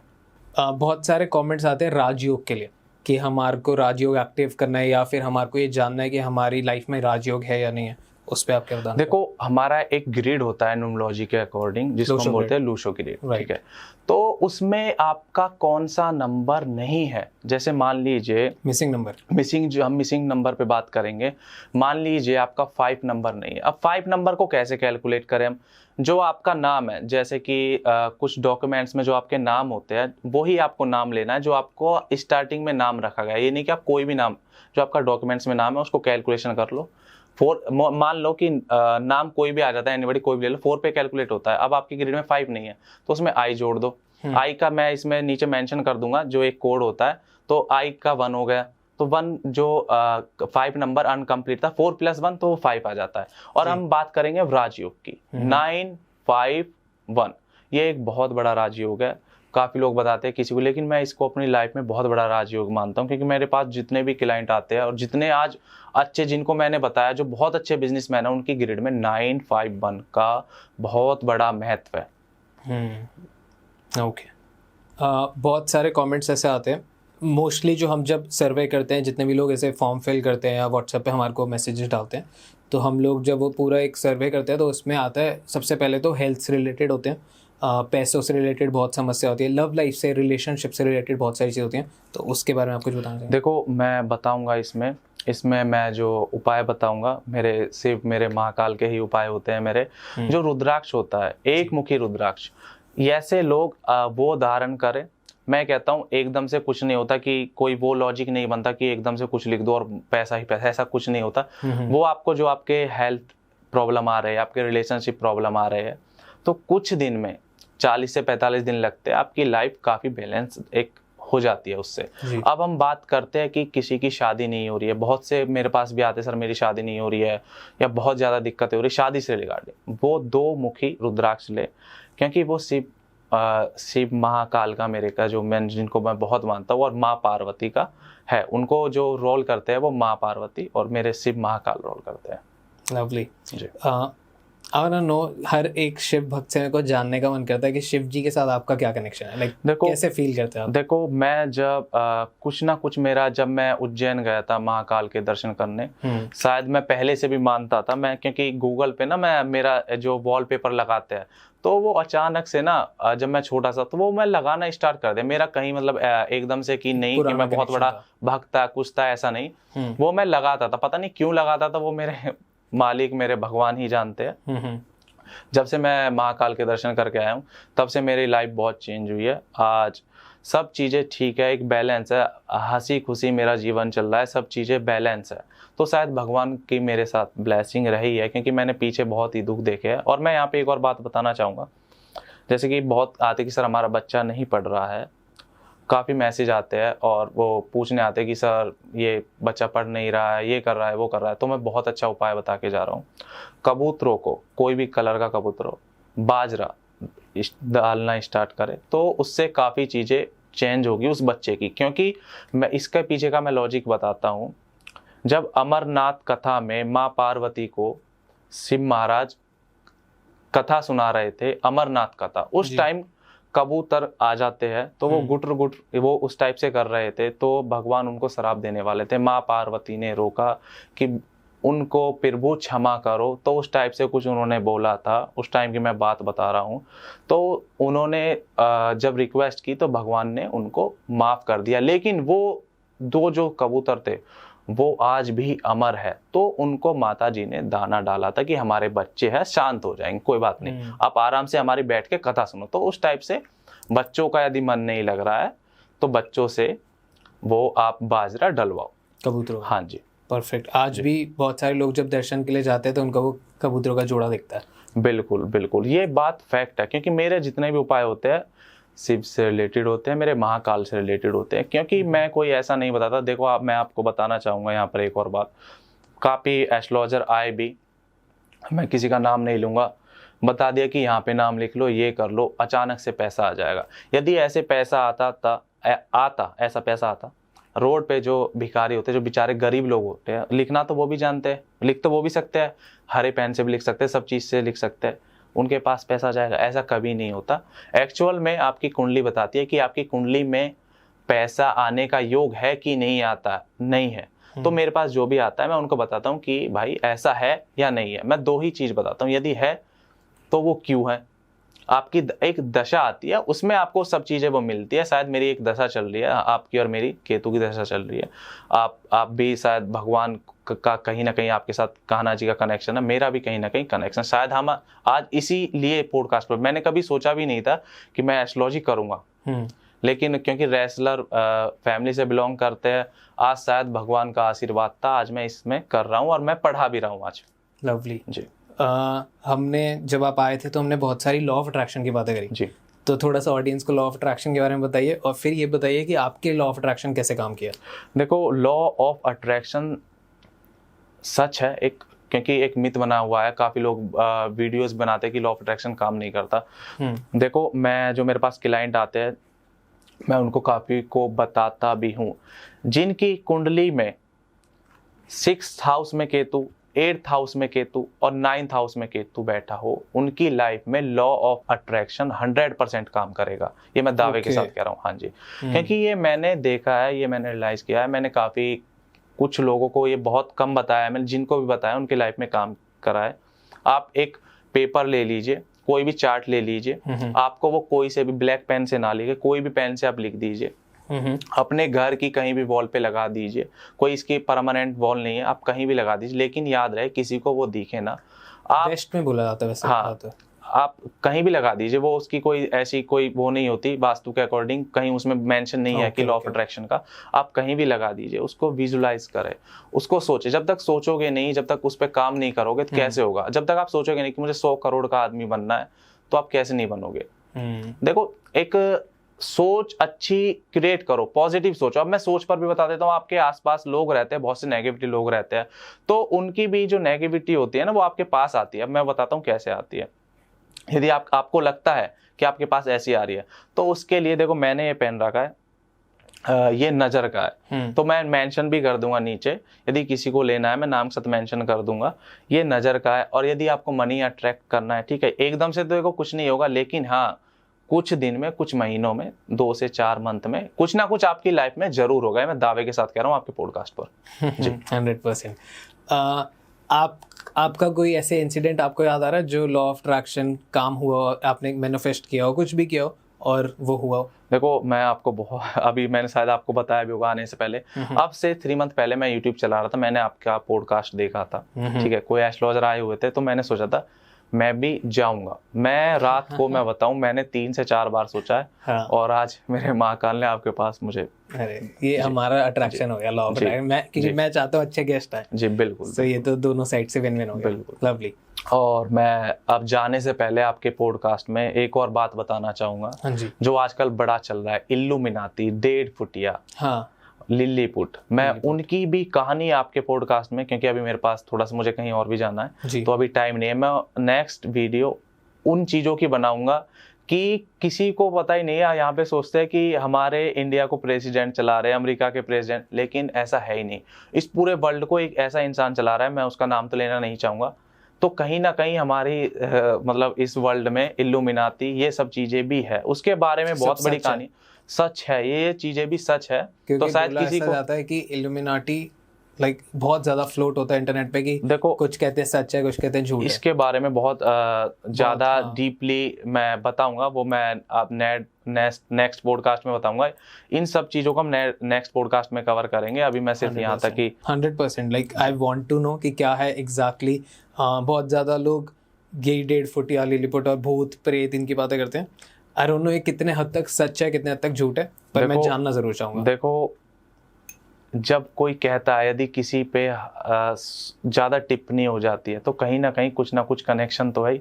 Speaker 2: बहुत सारे कमेंट्स आते हैं राजयोग के लिए कि हमारे को राजयोग एक्टिव करना है, या फिर हमारे को ये जानना है कि हमारी लाइफ में राजयोग है या नहीं है, उस पर आप क्या बताना?
Speaker 1: देखो, हमारा एक ग्रिड होता है न्यूमरोलॉजी के अकॉर्डिंग, जिसको हम बोलते हैं लूशो ग्रिड, ठीक है। तो उसमें आपका कौन सा नंबर नहीं है, जैसे मान लीजिए
Speaker 2: मिसिंग नंबर,
Speaker 1: जो हम मिसिंग नंबर पे बात करेंगे, मान लीजिए आपका 5 नंबर नहीं है। अब 5 नंबर को कैसे कैलकुलेट करें हम? जो आपका नाम है, जैसे कि कुछ डॉक्यूमेंट्स में जो आपके नाम होते हैं, वही आपको नाम लेना है जो आपको स्टार्टिंग में नाम रखा गया है। ये नहीं कि आप कोई भी नाम जो आपका डॉक्यूमेंट्स में नाम है उसको कैलकुलेशन कर लो। 4 मान लो कि नाम कोई भी आ जाता है, एनीबॉडी कोई भी ले लो, 4 पे कैलकुलेट होता है। अब आपकी ग्रिड में 5 नहीं है तो उसमें आई जोड़ दो। आई का मैं इसमें नीचे मेंशन कर दूंगा जो एक कोड होता है, तो आई का 1 हो गया, तो 1 जो 5 नंबर अनकम्प्लीट था, 4 + 1 तो 5 आ जाता है। और हम बात करेंगे राजयोग की, 9 5 1, ये एक बहुत बड़ा राजयोग है। काफ़ी लोग बताते हैं किसी को, लेकिन मैं इसको अपनी लाइफ में बहुत बड़ा राजयोग मानता हूँ, क्योंकि मेरे पास जितने भी क्लाइंट आते हैं और जितने आज अच्छे, जिनको मैंने बताया जो बहुत अच्छे बिजनेसमैन है, उनकी ग्रिड में 9 5 1 का बहुत बड़ा महत्व है।
Speaker 2: ओके। बहुत सारे कमेंट्स ऐसे आते हैं, मोस्टली जो हम जब सर्वे करते हैं, जितने भी लोग ऐसे फॉर्म फिल करते हैं या व्हाट्सएप पे हमारे को मैसेजेस डालते हैं, तो हम लोग जब वो पूरा एक सर्वे करते हैं तो उसमें आता है सबसे पहले तो हेल्थ से रिलेटेड होते हैं, पैसों से रिलेटेड बहुत समस्या होती है, लव लाइफ से, रिलेशनशिप से रिलेटेड बहुत सारी चीज़ होती हैं। तो उसके बारे में आप कुछ बताना चाहिए?
Speaker 1: देखो, मैं बताऊंगा इसमें मैं जो उपाय बताऊंगा, सिर्फ मेरे महाकाल के ही उपाय होते हैं मेरे। जो रुद्राक्ष होता है, एक मुखी रुद्राक्ष, ऐसे लोग वो धारण करें। मैं कहता हूँ एकदम से कुछ नहीं होता, कि कोई वो लॉजिक नहीं बनता कि एकदम से कुछ लिख दो और पैसा ही पैसा, ऐसा कुछ नहीं होता। वो आपको जो आपके हेल्थ प्रॉब्लम आ रहे हैं, आपके रिलेशनशिप प्रॉब्लम आ रहे हैं, तो कुछ दिन में 40 से 45 दिन लगते हैं, आपकी लाइफ काफ़ी बैलेंस एक हो जाती है उससे। अब हम बात करते हैं कि किसी की शादी नहीं हो रही है, बहुत से मेरे पास भी आते, सर मेरी शादी नहीं हो रही है या बहुत ज़्यादा दिक्कतें हो रही है शादी से रिगार्डिंग, वो 2 मुखी रुद्राक्ष ले, क्योंकि वो शिव महाकाल का मेरे का जो मैं जिनको मैं बहुत मानता हूँ, और माँ पार्वती का है, उनको जो रोल करते हैं वो माँ पार्वती और मेरे शिव महाकाल रोल करते हैं।
Speaker 2: लवली जी। आई वांट टू नो, हर एक शिव भक्त से मेरे को जानने का मन करता है कि शिव जी के साथ आपका क्या कनेक्शन है, लाइक कैसे फील करते हैं आप? देखो,
Speaker 1: मैं जब कुछ ना कुछ मेरा, जब मैं उज्जैन गया था महाकाल के दर्शन करने, शायद मैं पहले से भी मानता था मैं, क्योंकि गूगल पे ना मैं मेरा जो वॉलपेपर लगाते हैं, तो वो अचानक से ना जब मैं छोटा सा, तो वो मैं लगाना स्टार्ट कर दिया। मेरा कहीं मतलब एकदम से कि नहीं कि मैं बहुत बड़ा भक्त था, कुछ था, ऐसा नहीं। वो मैं लगाता था, पता नहीं क्यों लगाता था, वो मेरे मालिक, मेरे भगवान ही जानते हैं। जब से मैं महाकाल के दर्शन करके आया हूँ, तब से मेरी लाइफ बहुत चेंज हुई है। आज सब चीज़ें ठीक है, एक बैलेंस है, हंसी खुशी मेरा जीवन चल रहा है, सब चीज़ें बैलेंस है। तो शायद भगवान की मेरे साथ ब्लेसिंग रही है, क्योंकि मैंने पीछे बहुत ही दुख देखे हैं। और मैं यहाँ पे एक और बात बताना चाहूँगा, जैसे कि बहुत आते कि सर हमारा बच्चा नहीं पढ़ रहा है, काफ़ी मैसेज आते हैं और वो पूछने आते हैं कि सर ये बच्चा पढ़ नहीं रहा है, ये कर रहा है, वो कर रहा है। तो मैं बहुत अच्छा उपाय बता के जा रहा हूँ। कबूतरों को, कोई भी कलर का कबूतर हो, बाजरा डालना स्टार्ट करे, तो उससे काफ़ी चीज़ें चेंज होगी उस बच्चे की। क्योंकि मैं इसके पीछे का मैं लॉजिक बताता हूँ। जब अमरनाथ कथा में माँ पार्वती को शिव महाराज कथा सुना रहे थे, अमरनाथ कथा, उस टाइम कबूतर आ जाते हैं, तो वो गुटर गुटर वो उस टाइप से कर रहे थे, तो भगवान उनको श्राप देने वाले थे। माँ पार्वती ने रोका कि उनको प्रभु क्षमा करो, तो उस टाइप से कुछ उन्होंने बोला था। उस टाइम की मैं बात बता रहा हूँ। तो उन्होंने जब रिक्वेस्ट की तो भगवान ने उनको माफ़ कर दिया। लेकिन वो 2 जो कबूतर थे वो आज भी अमर है। तो उनको माता जी ने दाना डाला था कि हमारे बच्चे हैं, शांत हो जाएंगे, कोई बात नहीं, आप आराम से हमारी बैठ के कथा सुनो। तो उस टाइप से बच्चों का यदि मन नहीं लग रहा है तो बच्चों से वो आप बाजरा डलवाओ
Speaker 2: कबूतरों।
Speaker 1: हाँ जी,
Speaker 2: परफेक्ट। आज भी बहुत सारे लोग जब दर्शन के लिए जाते हैं तो उनका वो कबूतरों का जोड़ा दिखता है।
Speaker 1: बिल्कुल बिल्कुल, ये बात फैक्ट है। क्योंकि मेरे जितने भी उपाय होते हैं शिव से रिलेटेड होते हैं, मेरे महाकाल से रिलेटेड होते हैं। क्योंकि मैं कोई ऐसा नहीं बताता। देखो मैं आपको बताना चाहूँगा यहाँ पर एक और बात, काफ़ी एस्ट्रोलॉजर आए भी, मैं किसी का नाम नहीं लूँगा, बता दिया कि यहाँ पे नाम लिख लो, ये कर लो, अचानक से पैसा आ जाएगा। यदि ऐसे पैसा ऐसा पैसा आता, रोड पे जो भिखारी होते हैं, जो बेचारे गरीब लोग होते हैं, लिखना तो वो भी जानते हैं, लिख तो वो भी सकते हैं, हरे पेन से भी लिख सकते हैं, सब चीज़ से लिख सकते हैं, उनके पास पैसा आ जाएगा? ऐसा कभी नहीं होता। एक्चुअल में आपकी कुंडली बताती है कि आपकी कुंडली में पैसा आने का योग है कि नहीं है। तो मेरे पास जो भी आता है मैं उनको बताता हूँ कि भाई ऐसा है या नहीं है। मैं 2 ही चीज़ बताता हूँ, यदि है तो वो क्यों है। आपकी एक दशा आती है, उसमें आपको सब चीज़ें वो मिलती है। शायद मेरी एक दशा चल रही है, आपकी और मेरी केतु की दशा चल रही है। आप भी शायद भगवान का कहीं ना कहीं आपके साथ कान्हा जी का कनेक्शन है, मेरा भी कहीं ना कहीं कनेक्शन। शायद हम आज इसीलिए पॉडकास्ट पर, मैंने कभी सोचा भी नहीं था कि मैं एस्ट्रोलॉजी करूँगा, लेकिन क्योंकि रेसलर फैमिली से बिलोंग करते हैं, आज शायद भगवान का आशीर्वाद था, आज मैं इसमें कर रहा हूँ और मैं पढ़ा भी रहा हूँ आज।
Speaker 2: लवली
Speaker 1: जी।
Speaker 2: हमने जब आप आए थे तो हमने बहुत सारी लॉ ऑफ अट्रैक्शन की बातें करी
Speaker 1: जी।
Speaker 2: तो थोड़ा सा ऑडियंस को लॉ ऑफ अट्रैक्शन के बारे में बताइए, और फिर ये बताइए कि आपके लॉ ऑफ अट्रैक्शन कैसे काम किया।
Speaker 1: देखो, लॉ ऑफ अट्रैक्शन सच है एक, क्योंकि एक मिथ बना हुआ है, काफ़ी लोग वीडियोस बनाते हैं कि लॉ ऑफ अट्रैक्शन काम नहीं करता। देखो, मैं जो मेरे पास क्लाइंट आते हैं, मैं उनको काफ़ी को बताता भी हूँ, जिनकी कुंडली में 6th हाउस में केतु, 8th हाउस में केतु और 9th हाउस में केतु बैठा हो, उनकी लाइफ में लॉ ऑफ अट्रैक्शन 100% काम करेगा। ये मैं दावे के साथ कह रहा हूँ। हाँ जी, क्योंकि ये मैंने देखा है, ये मैंने रियलाइज़ किया है। मैंने काफ़ी कुछ लोगों को ये बहुत कम बताया है, मैंने जिनको भी बताया उनकी लाइफ में काम करा है। आप एक पेपर ले लीजिए, कोई भी चार्ट ले लीजिए, आपको वो कोई से भी, ब्लैक पेन से ना लिखे, कोई भी पेन से आप लिख दीजिए, अपने घर की कहीं भी वॉल पे लगा दीजिए। कोई इसकी परमानेंट वॉल नहीं है, आप कहीं भी लगा दीजिए, लेकिन याद रहे किसी को वो दिखे ना। आप
Speaker 2: वेस्ट में बोला जाता है वैसे।
Speaker 1: हाँ, आप कहीं भी लगा दीजिए, वो उसकी कोई ऐसी कोई वो नहीं होती वास्तु के अकॉर्डिंग, कहीं उसमें मेंशन नहीं है कि लॉ ऑफ अट्रैक्शन का। आप कहीं भी लगा दीजिए, उसको विजुलाइज करें, उसको सोचे। जब तक सोचोगे नहीं, जब तक उस पर काम नहीं करोगे तो कैसे होगा? जब तक आप सोचोगे नहीं कि मुझे 100 करोड़ का आदमी बनना है, तो आप कैसे नहीं बनोगे? देखो, एक सोच अच्छी क्रिएट करो, पॉजिटिव सोचो। अब मैं सोच पर भी बता देता हूँ, आपके आसपास लोग रहते हैं, बहुत से नेगेटिविटी लोग रहते हैं, तो उनकी भी जो नेगेटिविटी होती है ना, वो आपके पास आती है। अब मैं बताता हूँ कैसे आती है। यदि आपको लगता है कि आपके पास ऐसी आ रही है, तो उसके लिए देखो, मैंने ये पहन रखा है, ये नजर का है, तो मैं मेंशन भी कर दूंगा नीचे, यदि किसी को लेना है मैं नाम के साथ मेंशन कर दूंगा, ये नजर का है। और यदि आपको मनी अट्रैक्ट करना है, ठीक है, एकदम से तो देखो कुछ नहीं होगा, लेकिन हाँ, कुछ दिन में, कुछ महीनों में, 2 से 4 मंथ में कुछ ना कुछ आपकी लाइफ में जरूर होगा। मैं दावे के साथ कह रहा हूँ आपके पॉडकास्ट पर। जी।
Speaker 2: 100%। आपका कोई ऐसे इंसिडेंट आपको याद आ रहा है जो लॉ ऑफ अट्रैक्शन काम हुआ, आपने मैनिफेस्ट किया हो, कुछ भी किया हो और वो हुआ हो?
Speaker 1: देखो, मैं आपको बहुत, अभी मैंने शायद आपको बताया भी होगा आने से पहले, अब से 3 मंथ पहले मैं यूट्यूब चला रहा था, मैंने आपका पॉडकास्ट देखा था, ठीक है, कोई एस्ट्रोलॉजर आए हुए थे, तो मैंने सोचा था मैं भी जाऊंगा। मैं रात को, मैं बताऊं, मैंने 3 से 4 बार सोचा है। हाँ। और आज मेरे महाकाल ने आपके पास मुझे,
Speaker 2: अरे ये हमारा अट्रैक्शन हो गया, लॉ ऑफ अट्रैक्शन। मैं क्योंकि मैं चाहता हूँ अच्छे गेस्ट आए।
Speaker 1: जी बिल्कुल।
Speaker 2: तो ये तो दोनों साइड से विन विन हो गया।
Speaker 1: बिल्कुल,
Speaker 2: लवली।
Speaker 1: और मैं अब जाने से पहले आपके पॉडकास्ट में एक और बात बताना चाहूंगा।
Speaker 2: हाँ जी।
Speaker 1: जो आजकल बड़ा चल रहा है, इल्यूमिनाती, डेढ़ फुटिया, हाँ, लिलीपुट, मैं उनकी भी कहानी आपके पॉडकास्ट में, क्योंकि अभी मेरे पास थोड़ा सा मुझे कहीं और भी जाना है, तो अभी टाइम नहीं है, मैं नेक्स्ट वीडियो उन चीज़ों की बनाऊंगा कि किसी को पता ही नहीं है। यहाँ पे सोचते हैं कि हमारे इंडिया को प्रेसिडेंट चला रहे हैं, अमेरिका के प्रेसिडेंट, लेकिन ऐसा है ही नहीं। इस पूरे वर्ल्ड को एक ऐसा इंसान चला रहा है, मैं उसका नाम तो लेना नहीं चाहूँगा। तो कहीं ना कहीं हमारी मतलब इस वर्ल्ड में इल्यूमिनाती, ये सब चीज़ें भी है, उसके बारे में बहुत बड़ी कहानी सच है, ये चीजें भी सच है। तो शायद किसी को जाता
Speaker 2: है कि इल्यूमिनाटी लाइक बहुत ज्यादा फ्लोट होता है इंटरनेट पे, कि
Speaker 1: देखो
Speaker 2: कुछ कहते हैं सच है, कुछ कहते हैं झूठ है।
Speaker 1: इसके बारे में बहुत ज्यादा डीपली मैं बताऊंगा, वो मैं आप नेक्स्ट पॉडकास्ट में बताऊंगा। इन सब चीजों को हम नेक्स्ट पॉडकास्ट में कवर करेंगे। अभी मैं सिर्फ यहाँ तक कि
Speaker 2: 100% like I want to know कि क्या है एग्जैक्टली। बहुत ज्यादा लोग ये 1.5 फुट या लिलीपुट और भूत प्रेत इनकी बातें करते हैं। आई डोंट नो ये कितने हद तक सच है, कितने हद तक झूठ है, पर मैं जानना जरूर चाहूंगा।
Speaker 1: देखो, जब कोई कहता है, यदि किसी पे ज़्यादा टिप्पणी हो जाती है, तो कहीं ना कहीं कुछ ना कुछ कनेक्शन तो है।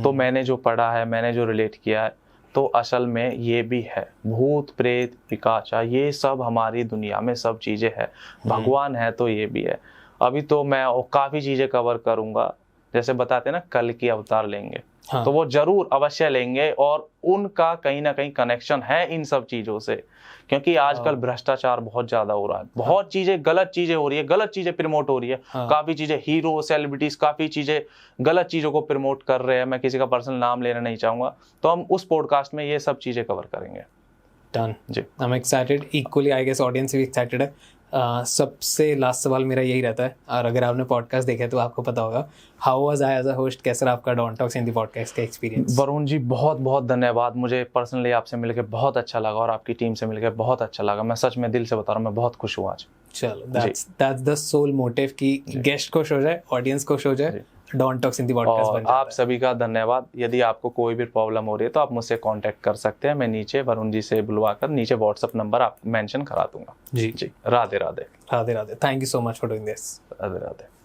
Speaker 1: तो मैंने जो पढ़ा है, मैंने जो रिलेट किया है, तो असल में ये भी है। भूत प्रेत पिशाच, ये सब हमारी दुनिया में सब चीज़ें हैं। भगवान है तो ये भी है। अभी तो मैं काफ़ी चीज़ें कवर करूँगा, जैसे बताते हैं ना कल की अवतार लेंगे,
Speaker 2: हाँ।
Speaker 1: तो वो जरूर अवश्य लेंगे, और उनका कहीं ना कहीं कनेक्शन है इन सब चीजों से, क्योंकि आजकल भ्रष्टाचार बहुत ज्यादा हो रहा है, बहुत चीजें गलत चीजें हो रही है, गलत चीजें प्रमोट हो रही है, काफी चीजें हीरो सेलिब्रिटीज काफी चीजें गलत चीजों को प्रमोट कर रहे हैं। मैं किसी का पर्सनल नाम लेना नहीं चाहूंगा, तो हम उस पॉडकास्ट में ये सब चीजें कवर करेंगे।
Speaker 2: Done
Speaker 1: ji,
Speaker 2: I am excited, equally I guess audience भी एक्साइटेड है। सबसे लास्ट सवाल मेरा यही रहता है, और अगर आपने पॉडकास्ट देखा है तो आपको पता होगा, how was I as a host, कैसा रहा आपका डॉन टॉक्स हिंदी पॉडकास्ट का एक्सपीरियंस?
Speaker 1: वरुण जी बहुत बहुत धन्यवाद, मुझे पर्सनली आपसे मिलकर बहुत अच्छा लगा और आपकी टीम से मिलकर बहुत अच्छा लगा। मैं सच में दिल से बता रहा हूँ, मैं बहुत खुश हूँ आज।
Speaker 2: चलो दैट्स द सोल मोटिव कि गेस्ट खुश हो जाए, ऑडियंस खुश हो जाए, डॉन टॉक्स हिंदी पॉडकास्ट बन जाता है।
Speaker 1: आप सभी का धन्यवाद। यदि आपको कोई भी प्रॉब्लम हो रही है तो आप मुझसे कांटेक्ट कर सकते हैं, मैं नीचे वरुण जी से बुलवाकर नीचे व्हाट्सएप नंबर आप मेंशन करा दूंगा।
Speaker 2: जी
Speaker 1: जी, Radhe Radhe.
Speaker 2: Radhe Radhe, thank you so much for doing this.
Speaker 1: Radhe Radhe.